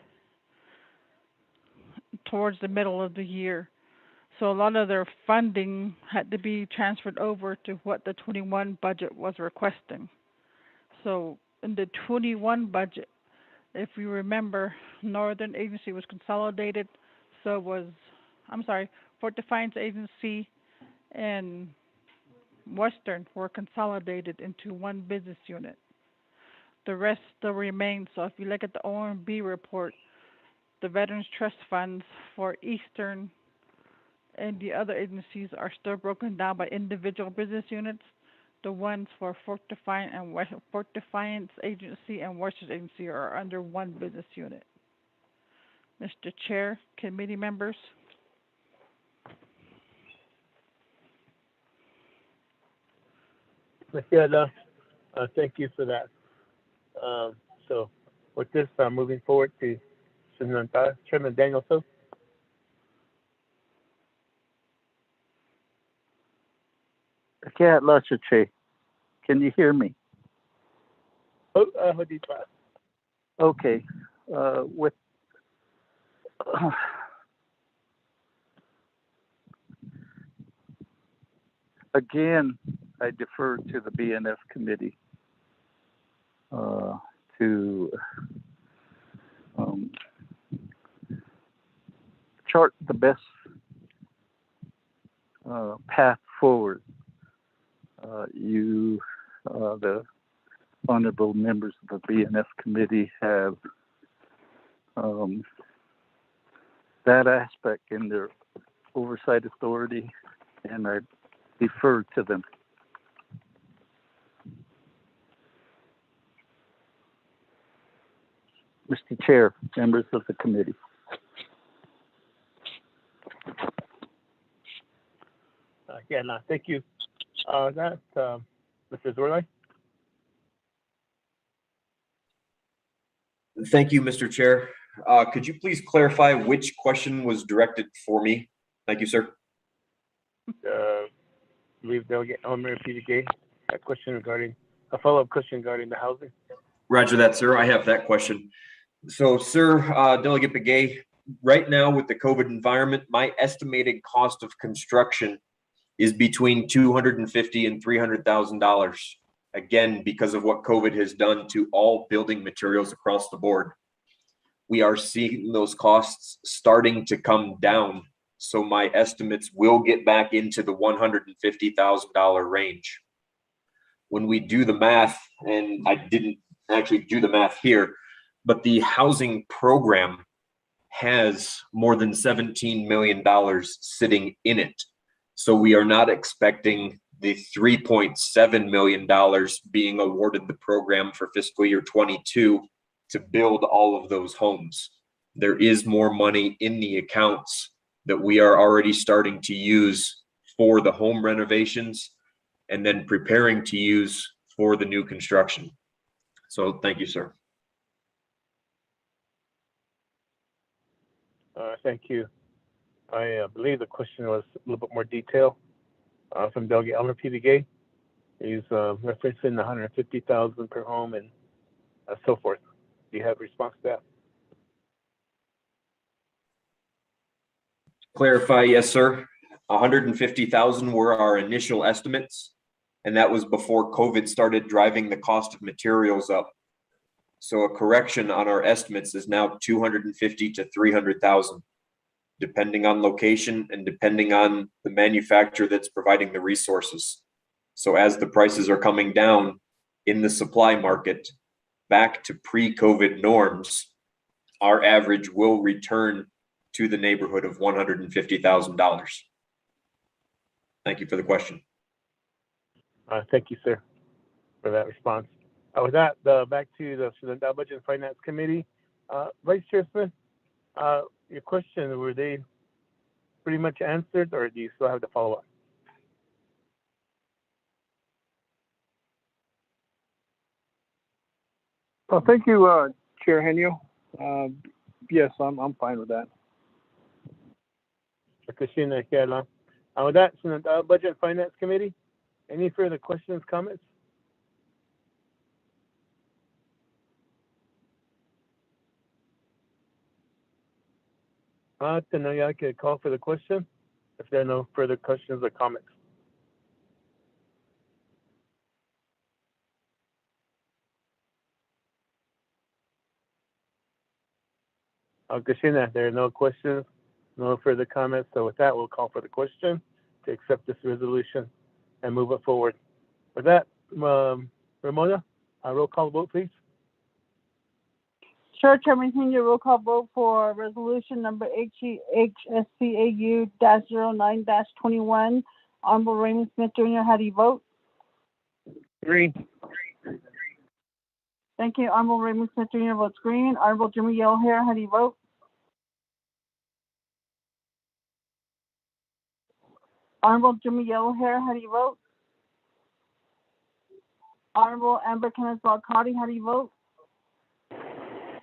towards the middle of the year. So a lot of their funding had to be transferred over to what the 21 budget was requesting. So in the 21 budget, if you remember, Northern Agency was consolidated, so was, Fort Defiance Agency and Western were consolidated into one business unit. The rest still remains. So if you look at the OMB report, the Veterans Trust Funds for Eastern and the other agencies are still broken down by individual business units. The ones for Fort Defiance Agency and Western Agency are under one business unit. Mr. Chair, committee members. Yeah, thank you for that. So with this, moving forward to Chairman Daniel So. Can you hear me? Okay. With again, I defer to the BNF committee to chart the best path forward. The honorable members of the BNF committee, have that aspect in their oversight authority, and I defer to them. Mr. Chair, members of the committee. Thank you. Mr. Zorlai. Thank you, Mr. Chair. Could you please clarify which question was directed for me? Thank you, sir. Leave Delegate Elmer P. a question regarding a follow-up question regarding the housing. Roger that, sir. I have that question. So, sir, Delegate Begay, right now with the COVID environment, my estimated cost of construction is between $250,000 and $300,000. Again, because of what COVID has done to all building materials across the board. We are seeing those costs starting to come down. So my estimates will get back into the $150,000 range. When we do the math, and I didn't actually do the math here, but the housing program has more than $17 million sitting in it. So we are not expecting the $3.7 million being awarded the program for fiscal year 22 to build all of those homes. There is more money in the accounts that we are already starting to use for the home renovations and then preparing to use for the new construction. So thank you, sir. Thank you. I believe the question was a little bit more detail from Delegate Elmer P. Gay. He's referencing the $150,000 per home and so forth. Do you have a response to that? Clarify, yes, sir. 150,000 were our initial estimates, and that was before COVID started driving the cost of materials up. So a correction on our estimates is now 250 to 300,000, depending on location and depending on the manufacturer that's providing the resources. So as the prices are coming down in the supply market back to pre-COVID norms, our average will return to the neighborhood of $150,000. Thank you for the question. Thank you, sir, for that response. With that, back to the Budget and Finance Committee. Vice Chair Smith, your question, were they pretty much answered, or do you still have to follow up? Well, thank you, Chair Henio. Yes, I'm fine with that. With that, Budget and Finance Committee, any further questions, comments? Then I could call for the question if there are no further questions or comments. Kashina, there are no questions, no further comments. So with that, we'll call for the question to accept this resolution and move it forward. With that, Ramona, roll call vote, please. Sure, Chairman Henry, roll call vote for resolution number HCAU-09-21. Honorable Raymond Smith Jr., how do you vote? Green. Thank you. Honorable Raymond Smith Jr. votes green. Honorable Jimmy Yellowhair, how do you vote? Honorable Jimmy Yellowhair, how do you vote? Honorable Amber Kenneth Balcotti, how do you vote?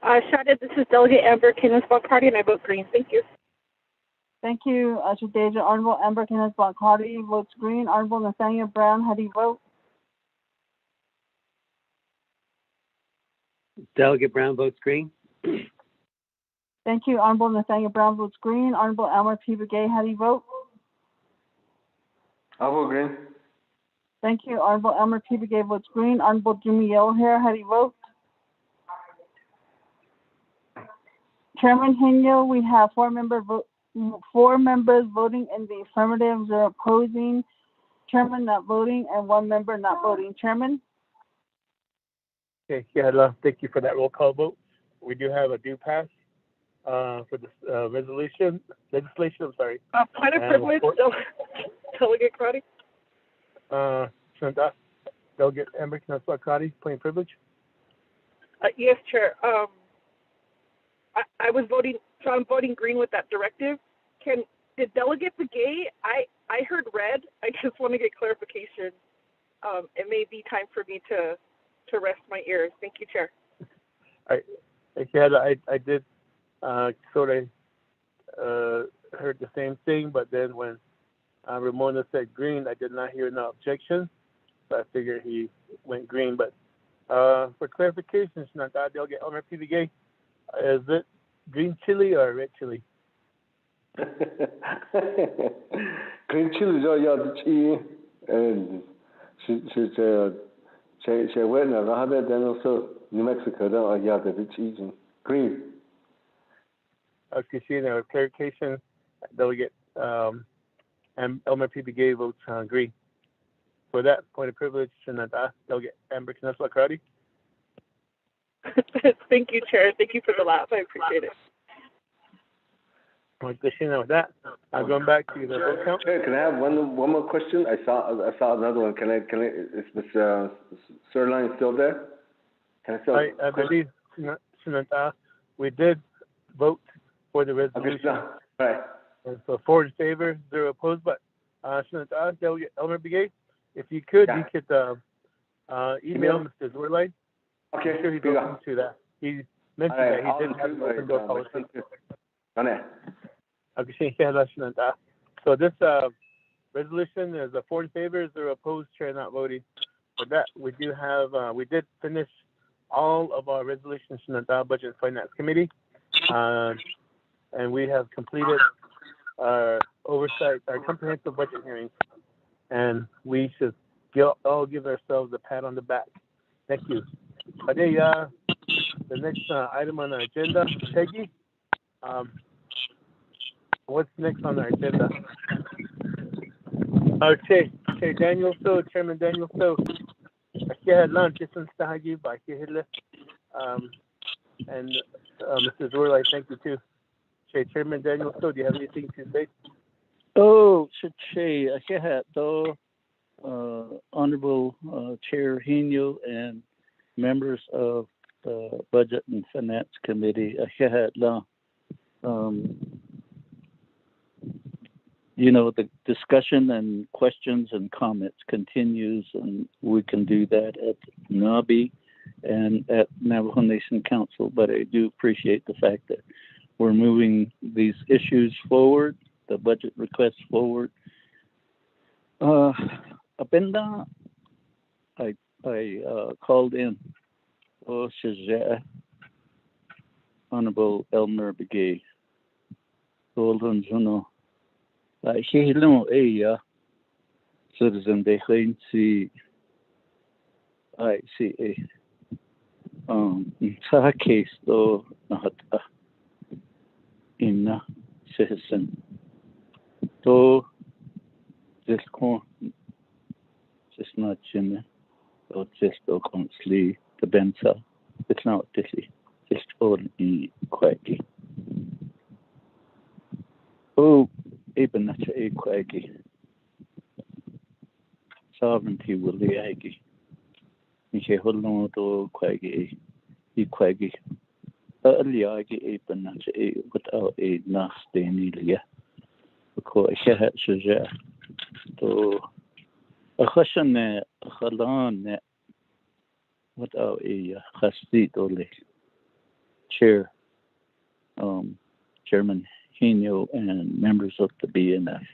Shada, this is Delegate Amber Kenneth Balcotti, and I vote green. Thank you. Thank you, Shadeja. Honorable Amber Kenneth Balcotti votes green. Honorable Nathaniel Brown, how do you vote? Delegate Brown votes green. Thank you. Honorable Nathaniel Brown votes green. Honorable Elmer P. Begay, how do you vote? I vote green. Thank you. Honorable Elmer P. Begay votes green. Honorable Jimmy Yellowhair, how do you vote? Chairman Henyo, we have four members voting in the affirmative, 0 opposing, chairman not voting, and 1 member not voting. Chairman? Okay, thank you for that roll call vote. We do have a due pass for this legislation, I'm sorry. Point of privilege, Delegate Crotty. Delegate Amber Knessler-Crotty, point of privilege. Yes, Chair. I was voting, so I'm voting green with that directive. Did Delegate Begay, I heard red. I just want to get clarification. It may be time for me to rest my ears. Thank you, Chair. I did sort of heard the same thing, but then when Ramona said green, I did not hear no objection, so I figured he went green. But for clarification, Delegate Elmer P. Begay, is it green chili or red chili? Green chili 要吃，是这为了然后在那时候 New Mexico 的要的吃green. Okay, clarification, Delegate Elmer P. Begay votes green. For that point of privilege, Delegate Amber Knessler-Crotty. Thank you, Chair. Thank you for the laugh. I appreciate it. With that, I'm going back to the vote count. Chair, can I have one more question? I saw another one. Can I? Is Mr. Sirline still there? Can I still? I believe, we did vote for the resolution. Okay, right. And so 4 in favor, 0 opposed. But Delegate Elmer Begay, if you could, you could email Mr. Zorlai. Okay. I'm sure he'd open to that. He mentioned that he didn't have an open door policy. So this resolution is a 4 in favor, 0 opposed, chair not voting. For that, we do have, we did finish all of our resolutions in the Budget and Finance Committee. And we have completed our oversight, our comprehensive budget hearings. And we should all give ourselves a pat on the back. Thank you. the next item on our agenda. Peggy, what's next on our agenda? Daniel So, Chairman Daniel So. And Mrs. Roy, thank you too. Chairman Daniel So, do you have anything to say? Oh, Honorable Chair Henio and members of the Budget and Finance Committee, the discussion and questions and comments continues, and we can do that at NABI and at Navajo Nation Council. But I do appreciate the fact that we're moving these issues forward, the budget requests forward. Abenda, I called in. Honorable Elmer Begay. Golden Juno. Hello, citizen de I see sa case to nahata inna citizen to just con just not chin or just constantly the benza it's not dishy just all in quaggy even not a quaggy sovereignty will be aggy Miche Holno to quaggy e quaggy early aggy even not a without a nasty nelia because I had to a question a halan without a hasti dole chair Chairman Henio and members of the BNF.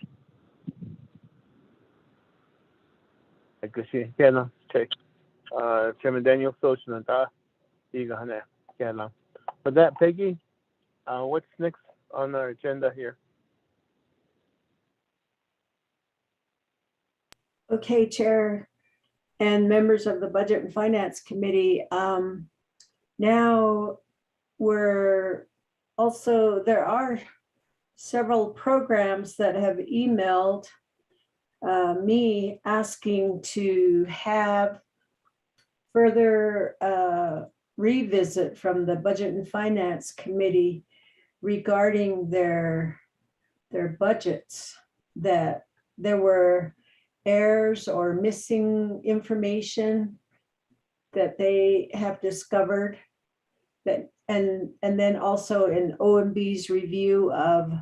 Chairman Daniel Social for that, Peggy, what's next on our agenda here? Okay, Chair and members of the Budget and Finance Committee. Now there are several programs that have emailed me asking to have further revisit from the Budget and Finance Committee regarding their budgets, that there were errors or missing information that they have discovered, that and then also in OMB's review of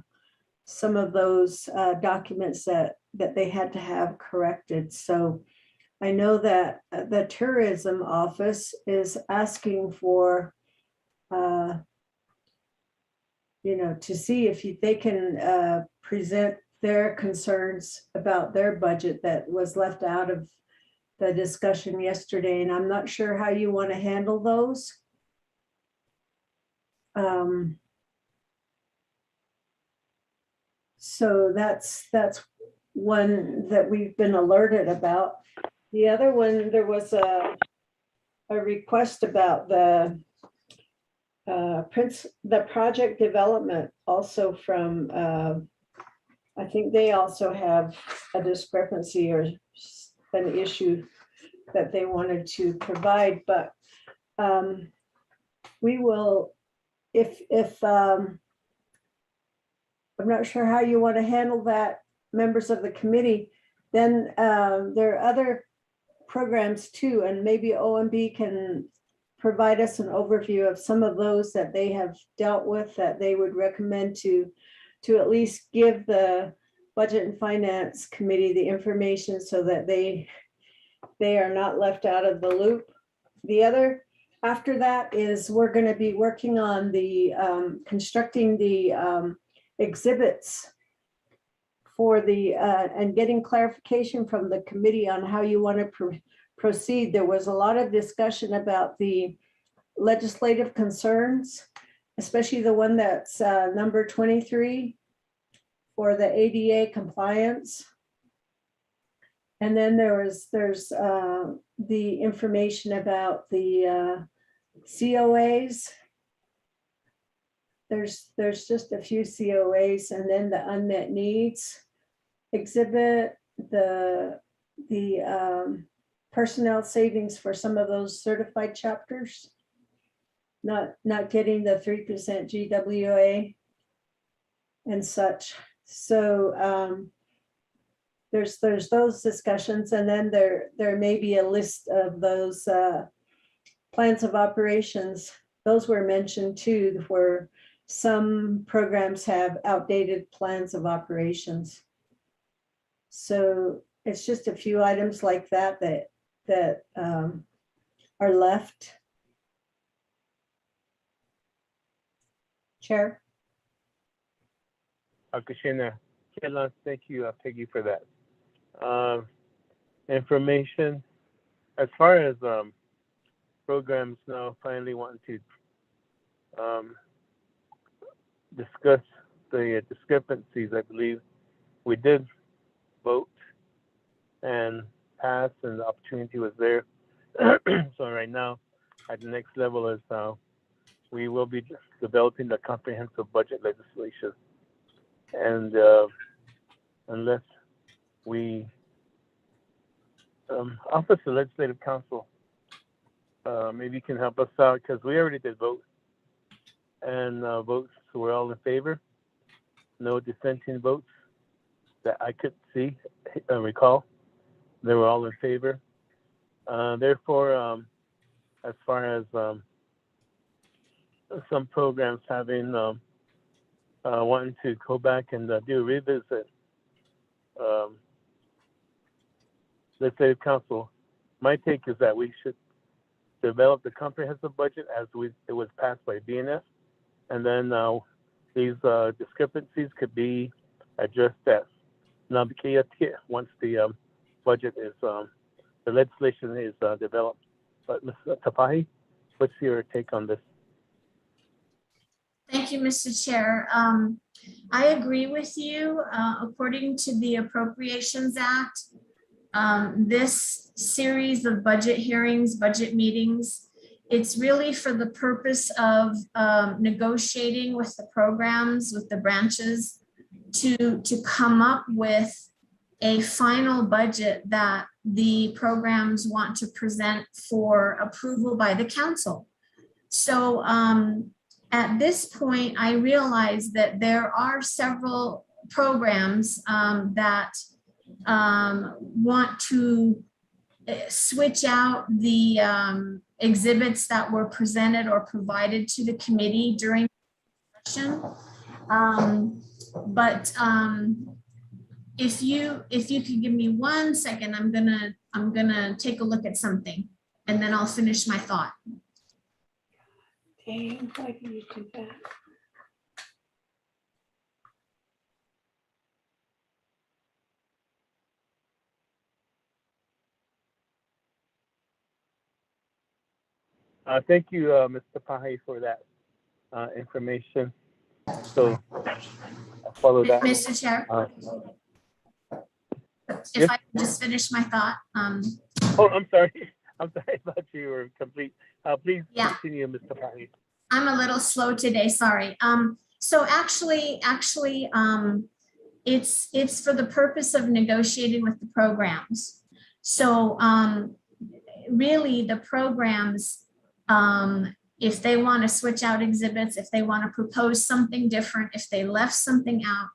some of those documents that they had to have corrected. So I know that the tourism office is asking for, to see if they can present their concerns about their budget that was left out of the discussion yesterday. And I'm not sure how you want to handle those. So that's one that we've been alerted about. The other one, there was a request about the project development also from, I think they also have a discrepancy or an issue that they wanted to provide, but we will, if I'm not sure how you want to handle that, members of the committee, then there are other programs too, and maybe OMB can provide us an overview of some of those that they have dealt with that they would recommend to at least give the Budget and Finance Committee the information so that they are not left out of the loop. The other after that is we're going to be working on the constructing the exhibits for the and getting clarification from the committee on how you want to proceed. There was a lot of discussion about the legislative concerns, especially the one that's number 23 for the ADA compliance. And then there's the information about the COAs. There's just a few COAs, and then the unmet needs exhibit, the personnel savings for some of those certified chapters, not getting the 3% GWA and such. So there's those discussions, and then there may be a list of those plans of operations. Those were mentioned too, where some programs have outdated plans of operations. So it's just a few items like that are left. Chair. Akashina, thank you, Peggy, for that. Information, as far as programs now finally wanting to discuss the discrepancies, I believe we did vote and pass, and the opportunity was there. So right now, at the next level is we will be developing the comprehensive budget legislation. And unless we, Office of Legislative Counsel, maybe you can help us out, because we already did vote, and votes were all in favor. No dissenting votes that I could see, recall. They were all in favor. Therefore, as far as some programs having wanting to go back and do a revisit, Legislative Council, my take is that we should develop the comprehensive budget as it was passed by BNF, and then these discrepancies could be addressed at Nabikia once the budget is, the legislation is developed. But Ms. Tapahi, what's your take on this? Thank you, Mr. Chair. I agree with you. According to the Appropriations Act, this series of budget hearings, budget meetings, it's really for the purpose of negotiating with the programs, with the branches, to come up with a final budget that the programs want to present for approval by the council. So at this point, I realize that there are several programs that want to switch out the exhibits that were presented or provided to the committee during the session. If you could give me 1 second, I'm gonna take a look at something, and then I'll finish my thought. Dang, why can you do that? Thank you, Mr. Tapahi, for that information. So I'll follow that. Mr. Chair, if yes? I could just finish my thought. Oh, I'm sorry. I'm sorry, I thought you were complete. Please continue, Mr. Tapahi. I'm a little slow today, sorry. So actually, it's for the purpose of negotiating with the programs. So really the programs, if they want to switch out exhibits, if they want to propose something different, if they left something out,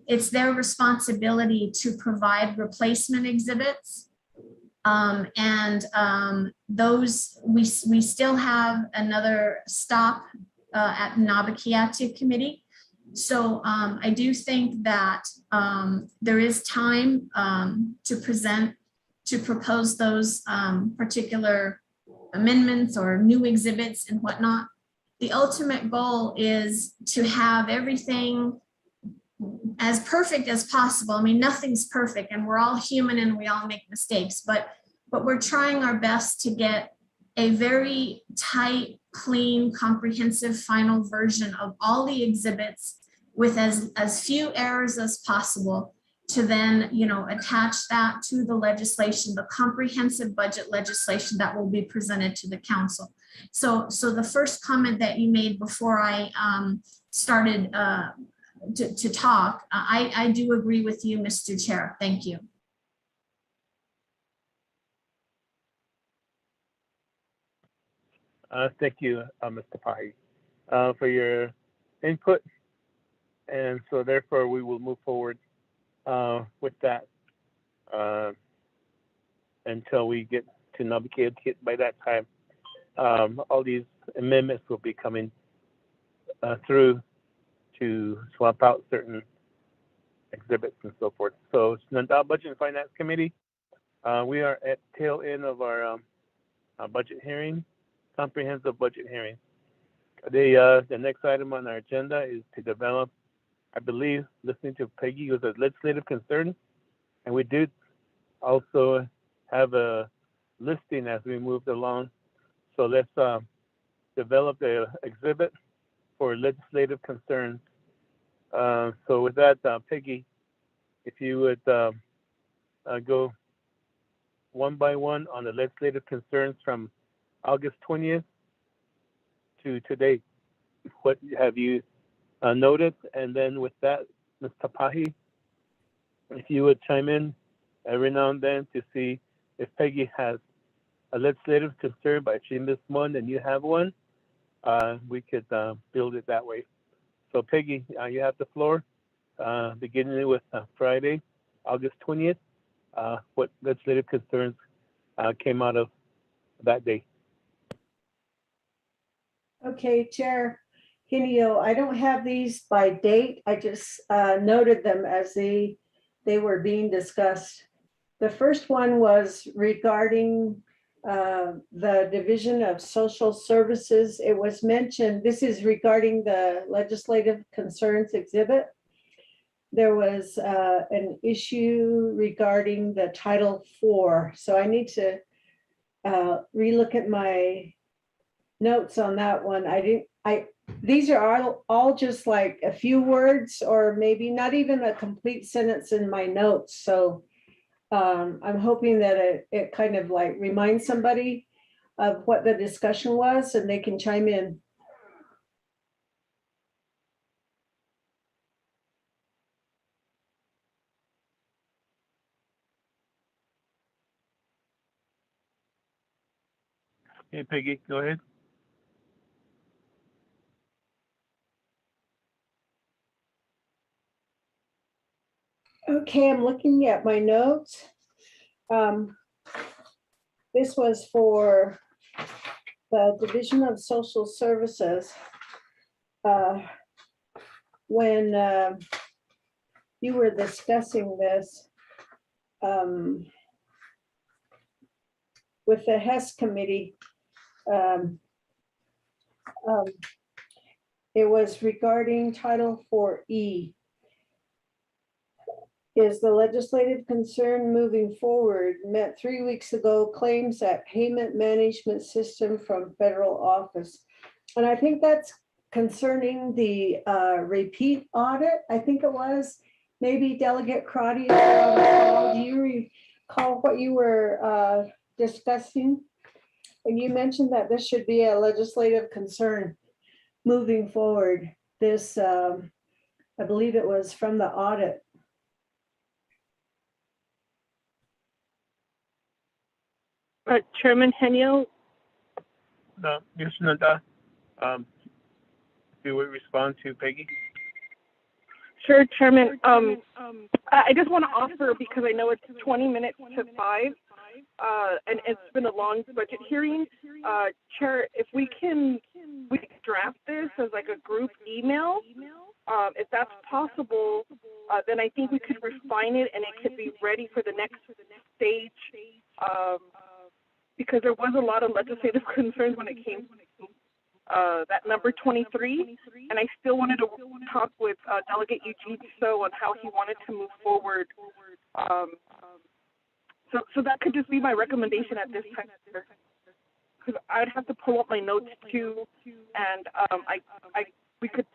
it's their responsibility to provide replacement exhibits. Those, we still have another stop at Nabikiatu committee. So I do think that there is time to propose those particular amendments or new exhibits and whatnot. The ultimate goal is to have everything as perfect as possible. I mean, nothing's perfect, and we're all human and we all make mistakes, but we're trying our best to get a very tight, clean, comprehensive final version of all the exhibits with as few errors as possible, to then, attach that to the legislation, the comprehensive budget legislation that will be presented to the council. So the first comment that you made before I started to talk, I do agree with you, Mr. Chair. Thank you. Thank you, Mr. Pahi, for your input. And so therefore we will move forward with that until we get to Navigated by that time. All these amendments will be coming through to swap out certain exhibits and so forth. So Nanda Budget and Finance Committee, we are at tail end of our budget hearing, comprehensive budget hearing. The next item on our agenda is to develop, I believe, listening to Peggy, was a legislative concern, and we did also have a listing as we moved along. So let's develop the exhibit for legislative concerns. So with that, Peggy, if you would go one by one on the legislative concerns from August 20th to today. What have you noted? And then with that, Mr. Pahi, if you would chime in every now and then to see if Peggy has a legislative concern, but if she missed one and you have one, we could build it that way. So Peggy, you have the floor, beginning with Friday, August 20th. What legislative concerns came out of that day? Okay, Chair Hinio, I don't have these by date. I just noted them as they were being discussed. The first one was regarding the Division of Social Services. It was mentioned, this is regarding the legislative concerns exhibit. There was an issue regarding the Title IV. So I need to relook at my notes on that one. These are all just like a few words, or maybe not even a complete sentence in my notes. So I'm hoping that it kind of like reminds somebody of what the discussion was and they can chime in. Hey, Peggy, go ahead. Okay, I'm looking at my notes. This was for the Division of Social Services. When you were discussing this with the HES committee, it was regarding Title IV-E. Is the legislative concern moving forward? Met 3 weeks ago, claims that payment management system from federal office. And I think that's concerning the repeat audit. I think it was, maybe Delegate Crotty. Do you recall what you were discussing? And you mentioned that this should be a legislative concern moving forward. This, I believe it was from the audit. Chairman Henio? Yes, Nanda. If you would respond to Peggy. Sure, Chairman. I just want to offer, because I know it's 20 minutes to 5, and it's been a long budget hearing. Chair, if we can draft this as like a group email, if that's possible, then I think we could refine it and it could be ready for the next stage. Because there was a lot of legislative concerns when it came to that number 23, and I still wanted to talk with Delegate Eugene So on how he wanted to move forward. So that could just be my recommendation at this time, because I'd have to pull up my notes too, and we could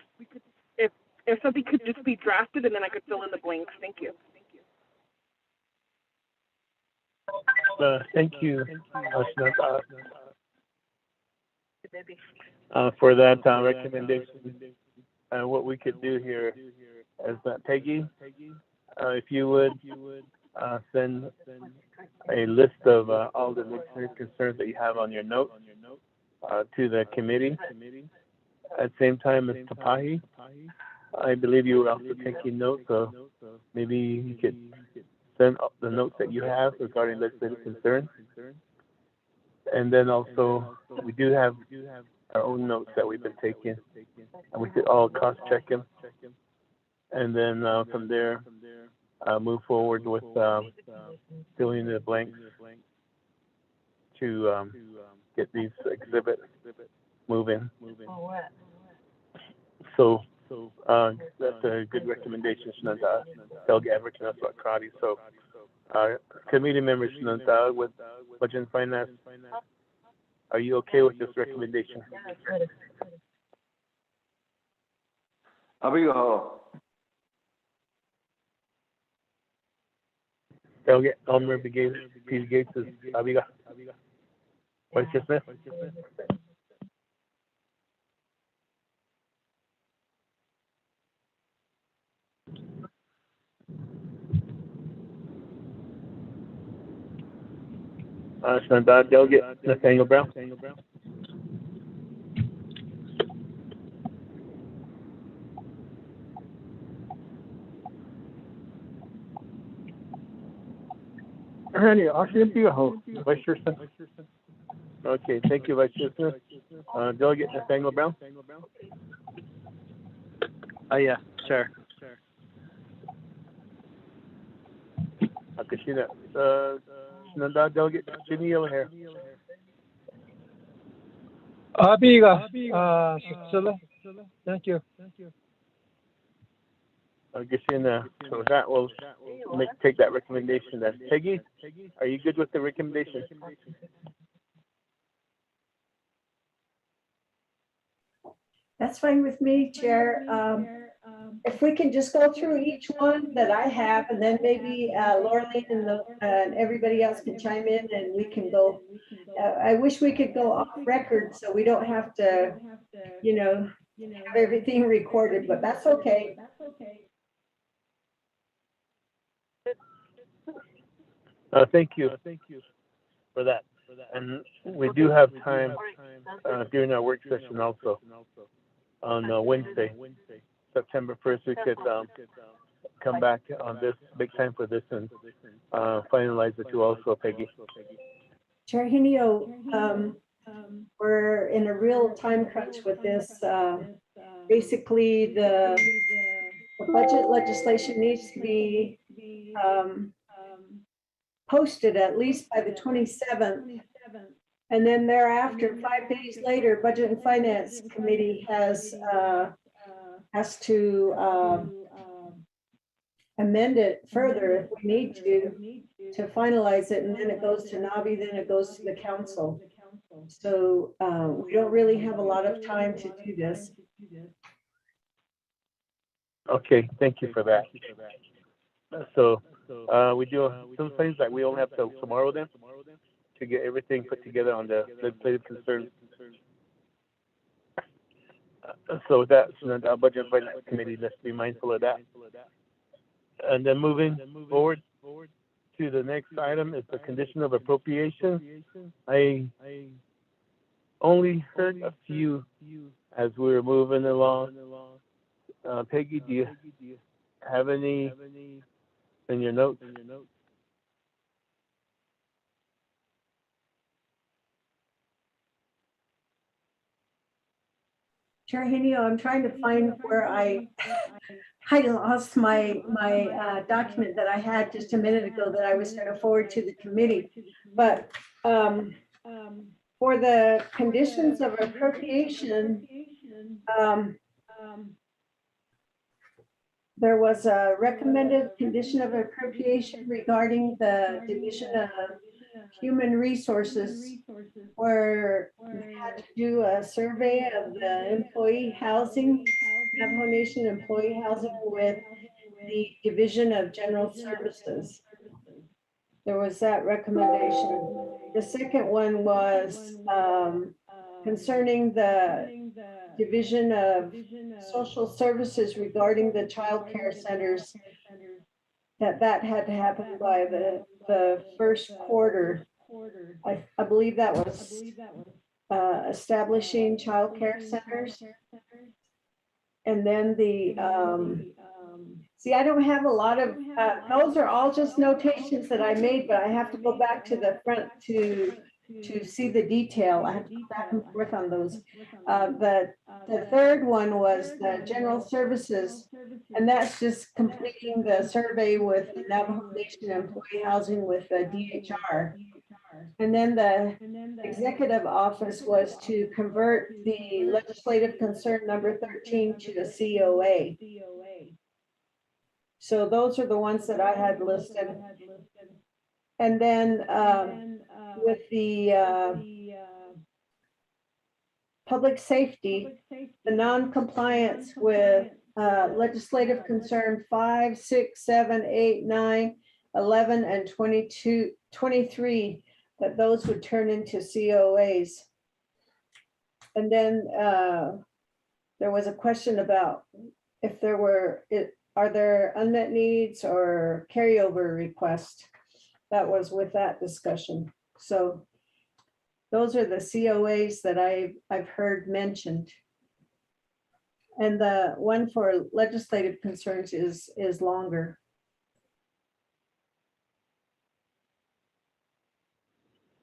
if something could just be drafted and then I could fill in the blanks. Thank you. Thank you, Nanda. for that recommendation. What we could do here is that Peggy, if you would send a list of all the concerns that you have on your notes to the committee. At the same time as Tapahi, I believe you were also taking notes, so maybe you could send the notes that you have regarding legislative concerns. And then also, we do have our own notes that we've been taking, and we could all cross-check them. And then from there, move forward with filling in the blanks to get these exhibits moving. So that's a good recommendation, Shananda. Delegate Everton, that's what Karate. So committee members, Shananda, with Budget and Finance, are you okay with this recommendation? Abigail. Delegate Elmer P. Gates is Abigail. Vice Chair Smith. Shananda, Delegate Nathaniel Brown. Vice Chair Smith. Okay, thank you, Vice Chair Smith. Delegate Nathaniel Brown. Yeah, sure. Akashina. Shananda, Delegate Jimmy O'Hare. Abiga, thank you. Akashina, so that will take that recommendation then. Peggy, are you good with the recommendation? That's fine with me, Chair. If we can just go through each one that I have, and then maybe Laureline and everybody else can chime in, and we can go. I wish we could go off record so we don't have to, have everything recorded, but that's okay. Thank you for that. And we do have time during our work session also on Wednesday, September 1st. We could come back on this, make time for this, and finalize it too also, Peggy. Chair Henio, we're in a real time crunch with this. Basically, the budget legislation needs to be posted at least by the 27th. And then thereafter, 5 days later, Budget and Finance Committee has to amend it further if we need to finalize it, and then it goes to Navi, then it goes to the council. So we don't really have a lot of time to do this. Okay, thank you for that. So we do some things that we only have till tomorrow then to get everything put together on the legislative concerns. So that's our Budget and Finance Committee. Let's be mindful of that. And then moving forward to the next item is the condition of appropriation. I only heard a few as we were moving along. Peggy, do you have any in your notes? Chair Henio, I'm trying to find where I lost my document that I had just a minute ago that I was going to forward to the committee. But for the conditions of appropriation, there was a recommended condition of appropriation regarding the Division of Human Resources, where we had to do a survey of the employee housing, Navajo Nation employee housing with the Division of General Services. There was that recommendation. The second one was concerning the Division of Social Services regarding the child care centers, that had to happen by the first quarter. I believe that was establishing child care centers. And then see, I don't have a lot of, those are all just notations that I made, but I have to go back to the front to see the detail. I have to go back and forth on those. The third one was the general services, and that's just completing the survey with the Navajo Nation Employee Housing with the DHR. And then the executive office was to convert the legislative concern number 13 to the COA. So those are the ones that I had listed. And then with the public safety, the non-compliance with legislative concern 5, 6, 7, 8, 9, 11, and 22, 23, that those would turn into COAs. And then there was a question about if there were, are there unmet needs or carryover requests? That was with that discussion. So those are the COAs that I've heard mentioned. And the one for legislative concerns is longer.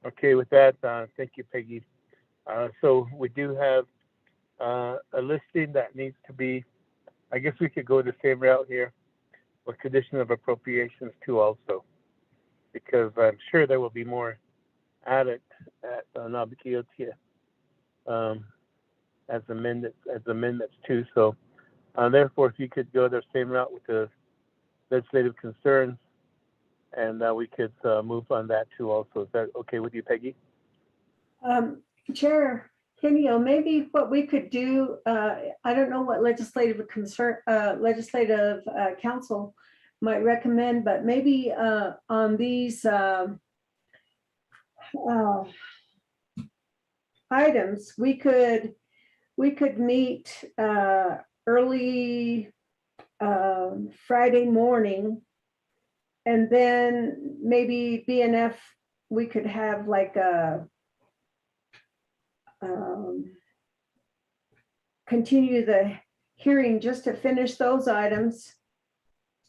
Okay, with that, thank you, Peggy. So we do have a listing that needs to be, I guess we could go the same route here with condition of appropriations too also, because I'm sure there will be more added at Nabakeotia as amendments too. So therefore, if you could go the same route with the legislative concerns, and we could move on that too also. Is that okay with you, Peggy? Chair Kenio, maybe what we could do, I don't know what legislative concern, legislative council might recommend, but maybe on these items, we could meet early Friday morning, and then maybe BNF, we could have like a continue the hearing just to finish those items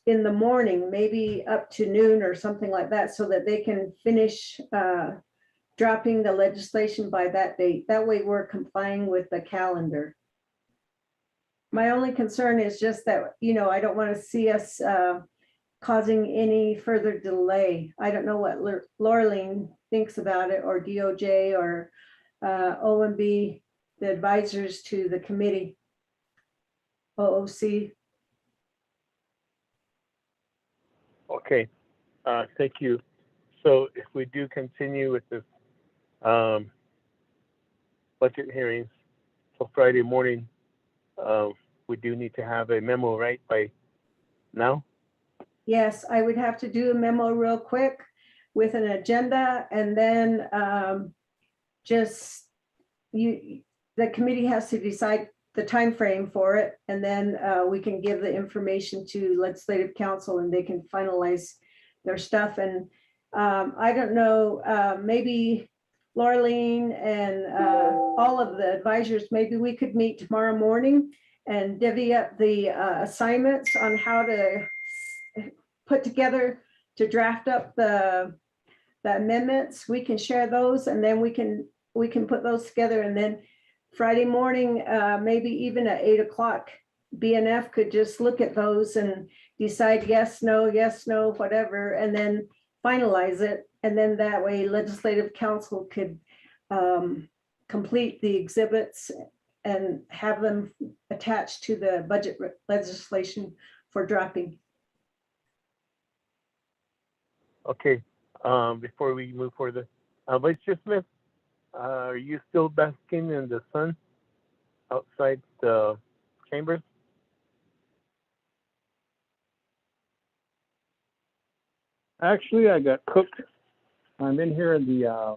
in the morning, maybe up to noon or something like that, so that they can finish dropping the legislation by that date. That way we're complying with the calendar. My only concern is just that, you know, I don't want to see us causing any further delay. I don't know what Laureline thinks about it, or DOJ, or OMB, the advisors to the committee, OOC. Okay, thank you. So if we do continue with this budget hearings till Friday morning, we do need to have a memo, right, by now? Yes, I would have to do a memo real quick with an agenda, and then the committee has to decide the time frame for it, and then we can give the information to legislative council and they can finalize their stuff. And I don't know, maybe Laureline and all of the advisors, maybe we could meet tomorrow morning and divvy up the assignments on how to put together to draft up the amendments. We can share those, and then we can put those together, and then Friday morning, maybe even at 8 o'clock, BNF could just look at those and decide yes, no, whatever, and then finalize it. And then that way legislative council could complete the exhibits and have them attached to the budget legislation for dropping. Okay, before we move further, Vice Chair Smith, are you still basking in the sun outside the chambers? Actually, I got cooked. I'm in here in the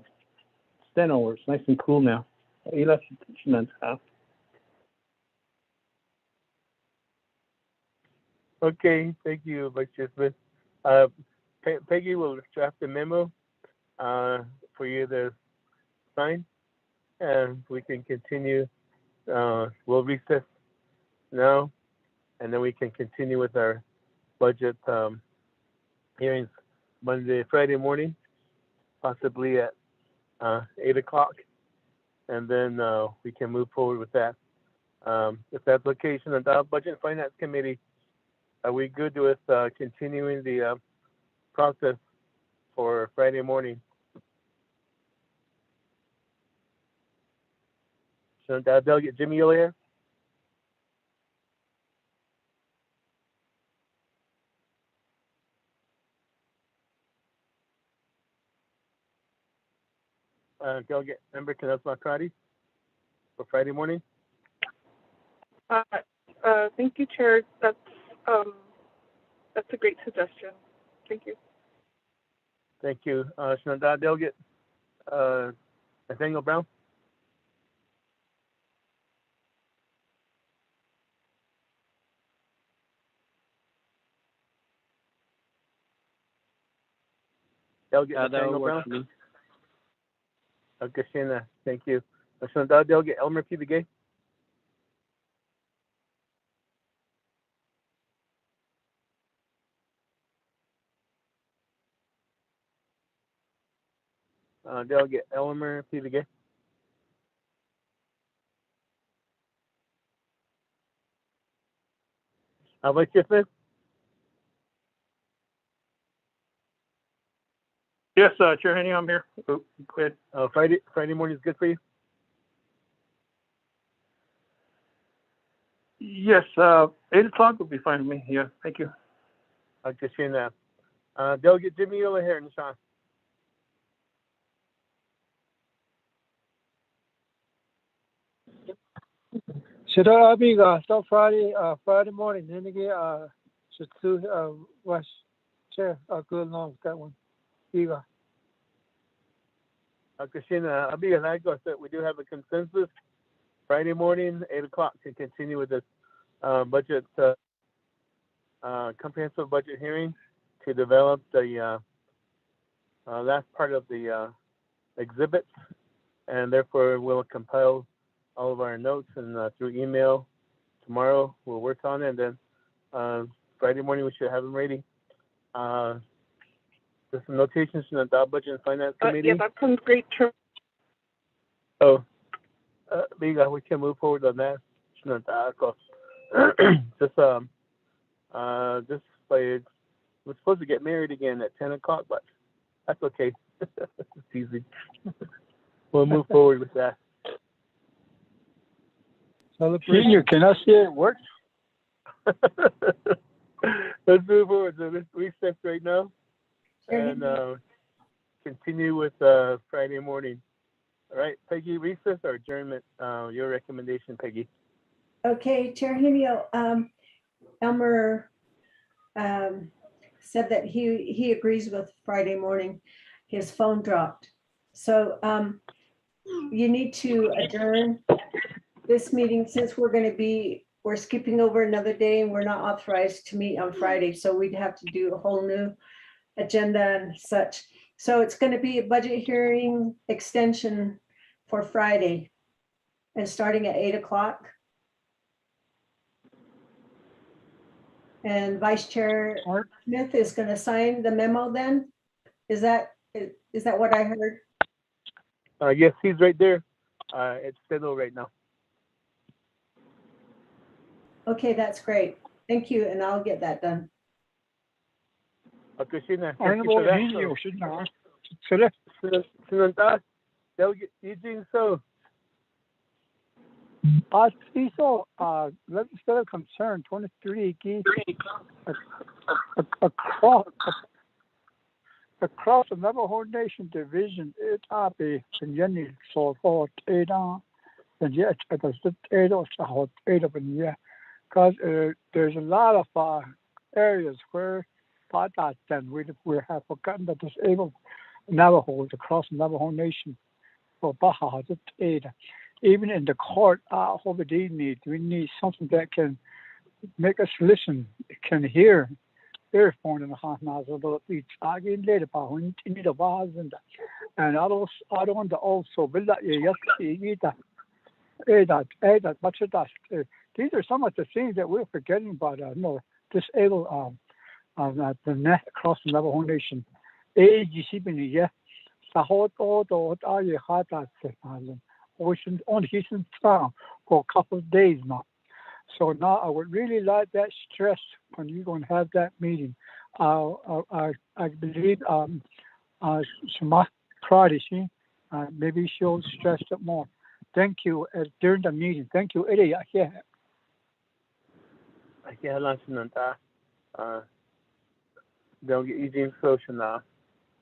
steno where it's nice and cool now. Ila Shinanda. Okay, thank you, Vice Chair Smith. Peggy will draft a memo for you to sign, and we can continue. We'll recess now, and then we can continue with our budget hearings Friday morning, possibly at 8 o'clock, and then we can move forward with that. If that's the case, in the Budget and Finance Committee, are we good with continuing the process for Friday morning? So Delegate Jimmy, you here? Delegate Member Kenneth Makrati for Friday morning? Thank you, Chair. That's a great suggestion. Thank you. Thank you. Shanada, Delegate Nathaniel Brown? Delegate Nathaniel Brown? Okay, Shana, thank you. Shanada, Delegate Elmer P. Begay? Delegate Elmer P. Begay? Vice Chair Smith? Yes, Chair Henny, I'm here. Oh, go ahead. Friday morning is good for you? Yes, 8 o'clock would be fine with me. Yeah, thank you. Okay, Shana. Delegate Jimmy O'Hare, Nishan. Should I be start Friday morning? Then again, should Vice Chair go along with that one. Eva. Christina, like I said, we do have a consensus. Friday morning, 8 o'clock, to continue with this budget, comprehensive budget hearing to develop the last part of the exhibit, and therefore we'll compile all of our notes and through email tomorrow. We'll work on it, and then Friday morning we should have them ready. There's some notations from the Budget and Finance Committee. Yeah, that sounds great, Chair. Oh, we can move forward on that. Just like we're supposed to get married again at 10 o'clock, but that's okay. It's easy. We'll move forward with that. Senior, can I see it work? Let's move forward. So let's recess right now and continue with Friday morning. All right, Peggy, recess or adjournment? Your recommendation, Peggy. Okay, Chair Hemio, Elmer said that he agrees with Friday morning. His phone dropped. So you need to adjourn this meeting since we're skipping over another day and we're not authorized to meet on Friday. So we'd have to do a whole new agenda and such. So it's going to be a budget hearing extension for Friday and starting at 8 o'clock. And Vice Chair Smith is going to sign the memo then? Is that what I heard? Yes, he's right there. It's scheduled right now. Okay, that's great. Thank you, and I'll get that done. Okay, Sheena, thank you for that. Delegate Eugene, so. So, legislative concern 23 across the Navajo Nation division, it be Jenny so called Ada, and yet it was the Ada because there's a lot of areas where we have forgotten the disabled Navajos across the Navajo Nation for Baja Ada. even in the court, what we need, we need something that can make us listen, can hear. Phone in the half hour, so it's again later, but when you need a vase and I don't also build that you eat that, much of that. These are some of the things that we're forgetting about, disabled, the net across the Navajo Nation. Yeah, the whole all you had that, ocean on Houston town for a couple of days now. So now I would really like that stress when you're going to have that meeting. I believe Shema Friday, maybe she'll stress it more. Thank you during the meeting. Thank you, Eddie. Yeah. They'll get easy and social now.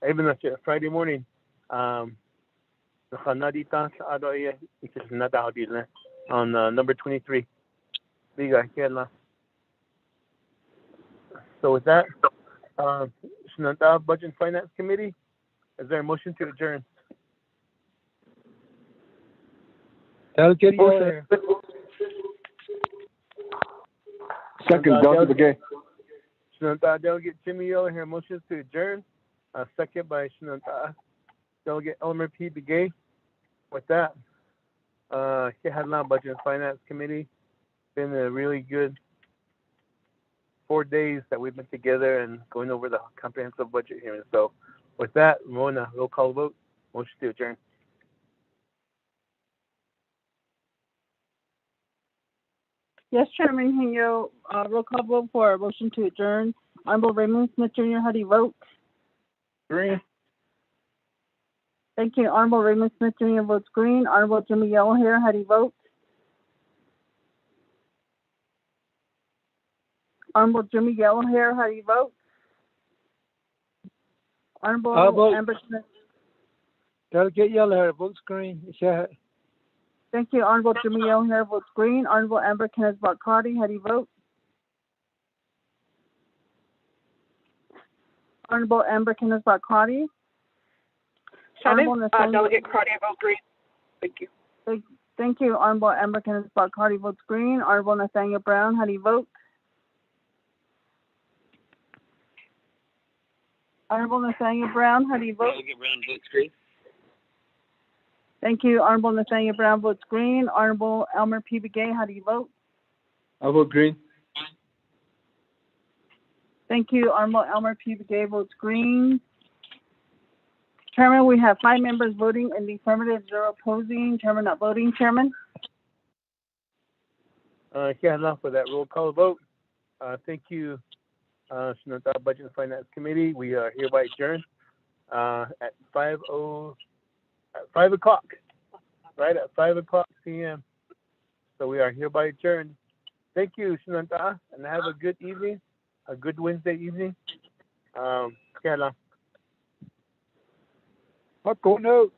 Even if it's Friday morning, on number 23. So with that, Budget and Finance Committee, is there a motion to adjourn? Delegate Motion. Second, Delegate Begay. Delegate Jimmy Yell here, motions to adjourn. Second by Delegate Elmer P. Begay. With that, Budget and Finance Committee. Been a really good 4 days that we've been together and going over the comprehensive budget hearing. So with that, Ramona, roll call vote, motion to adjourn. Yes, Chairman Henyo, roll call vote for a motion to adjourn. Honorable Raymond Smith Jr., how do you vote? Green. Thank you. Honorable Raymond Smith Jr. votes green. Honorable Jimmy Yellow here, how do you vote? Honorable Jimmy Yellow here, how do you vote? Honorable Amber Smith. Delegate Yellow Hair votes green. Yeah. Thank you. Honorable Jimmy Yellow here votes green. Honorable Amber Kenneth Barkati, how do you vote? Honorable Amber Kenneth Barkati. Delegate Cardi, I vote green. Thank you. Thank you. Honorable Amber Kenneth Barkati votes green. Honorable Nathaniel Brown, how do you vote? Honorable Nathaniel Brown, how do you vote? Delegate Brown votes green. Thank you. Honorable Nathaniel Brown votes green. Honorable Elmer P. Begay, how do you vote? I vote green. Thank you. Honorable Elmer P. Begay votes green. Chairman, we have 5 members voting in the affirmative, 0 opposing. Chairman not voting. Chairman? Enough for that roll call vote. Thank you, Budget and Finance Committee. We are hereby adjourned at 5 o'clock, right at 5 o'clock p.m. So we are hereby adjourned. Thank you, Shinanta, and have a good evening, a good Wednesday evening. Go note.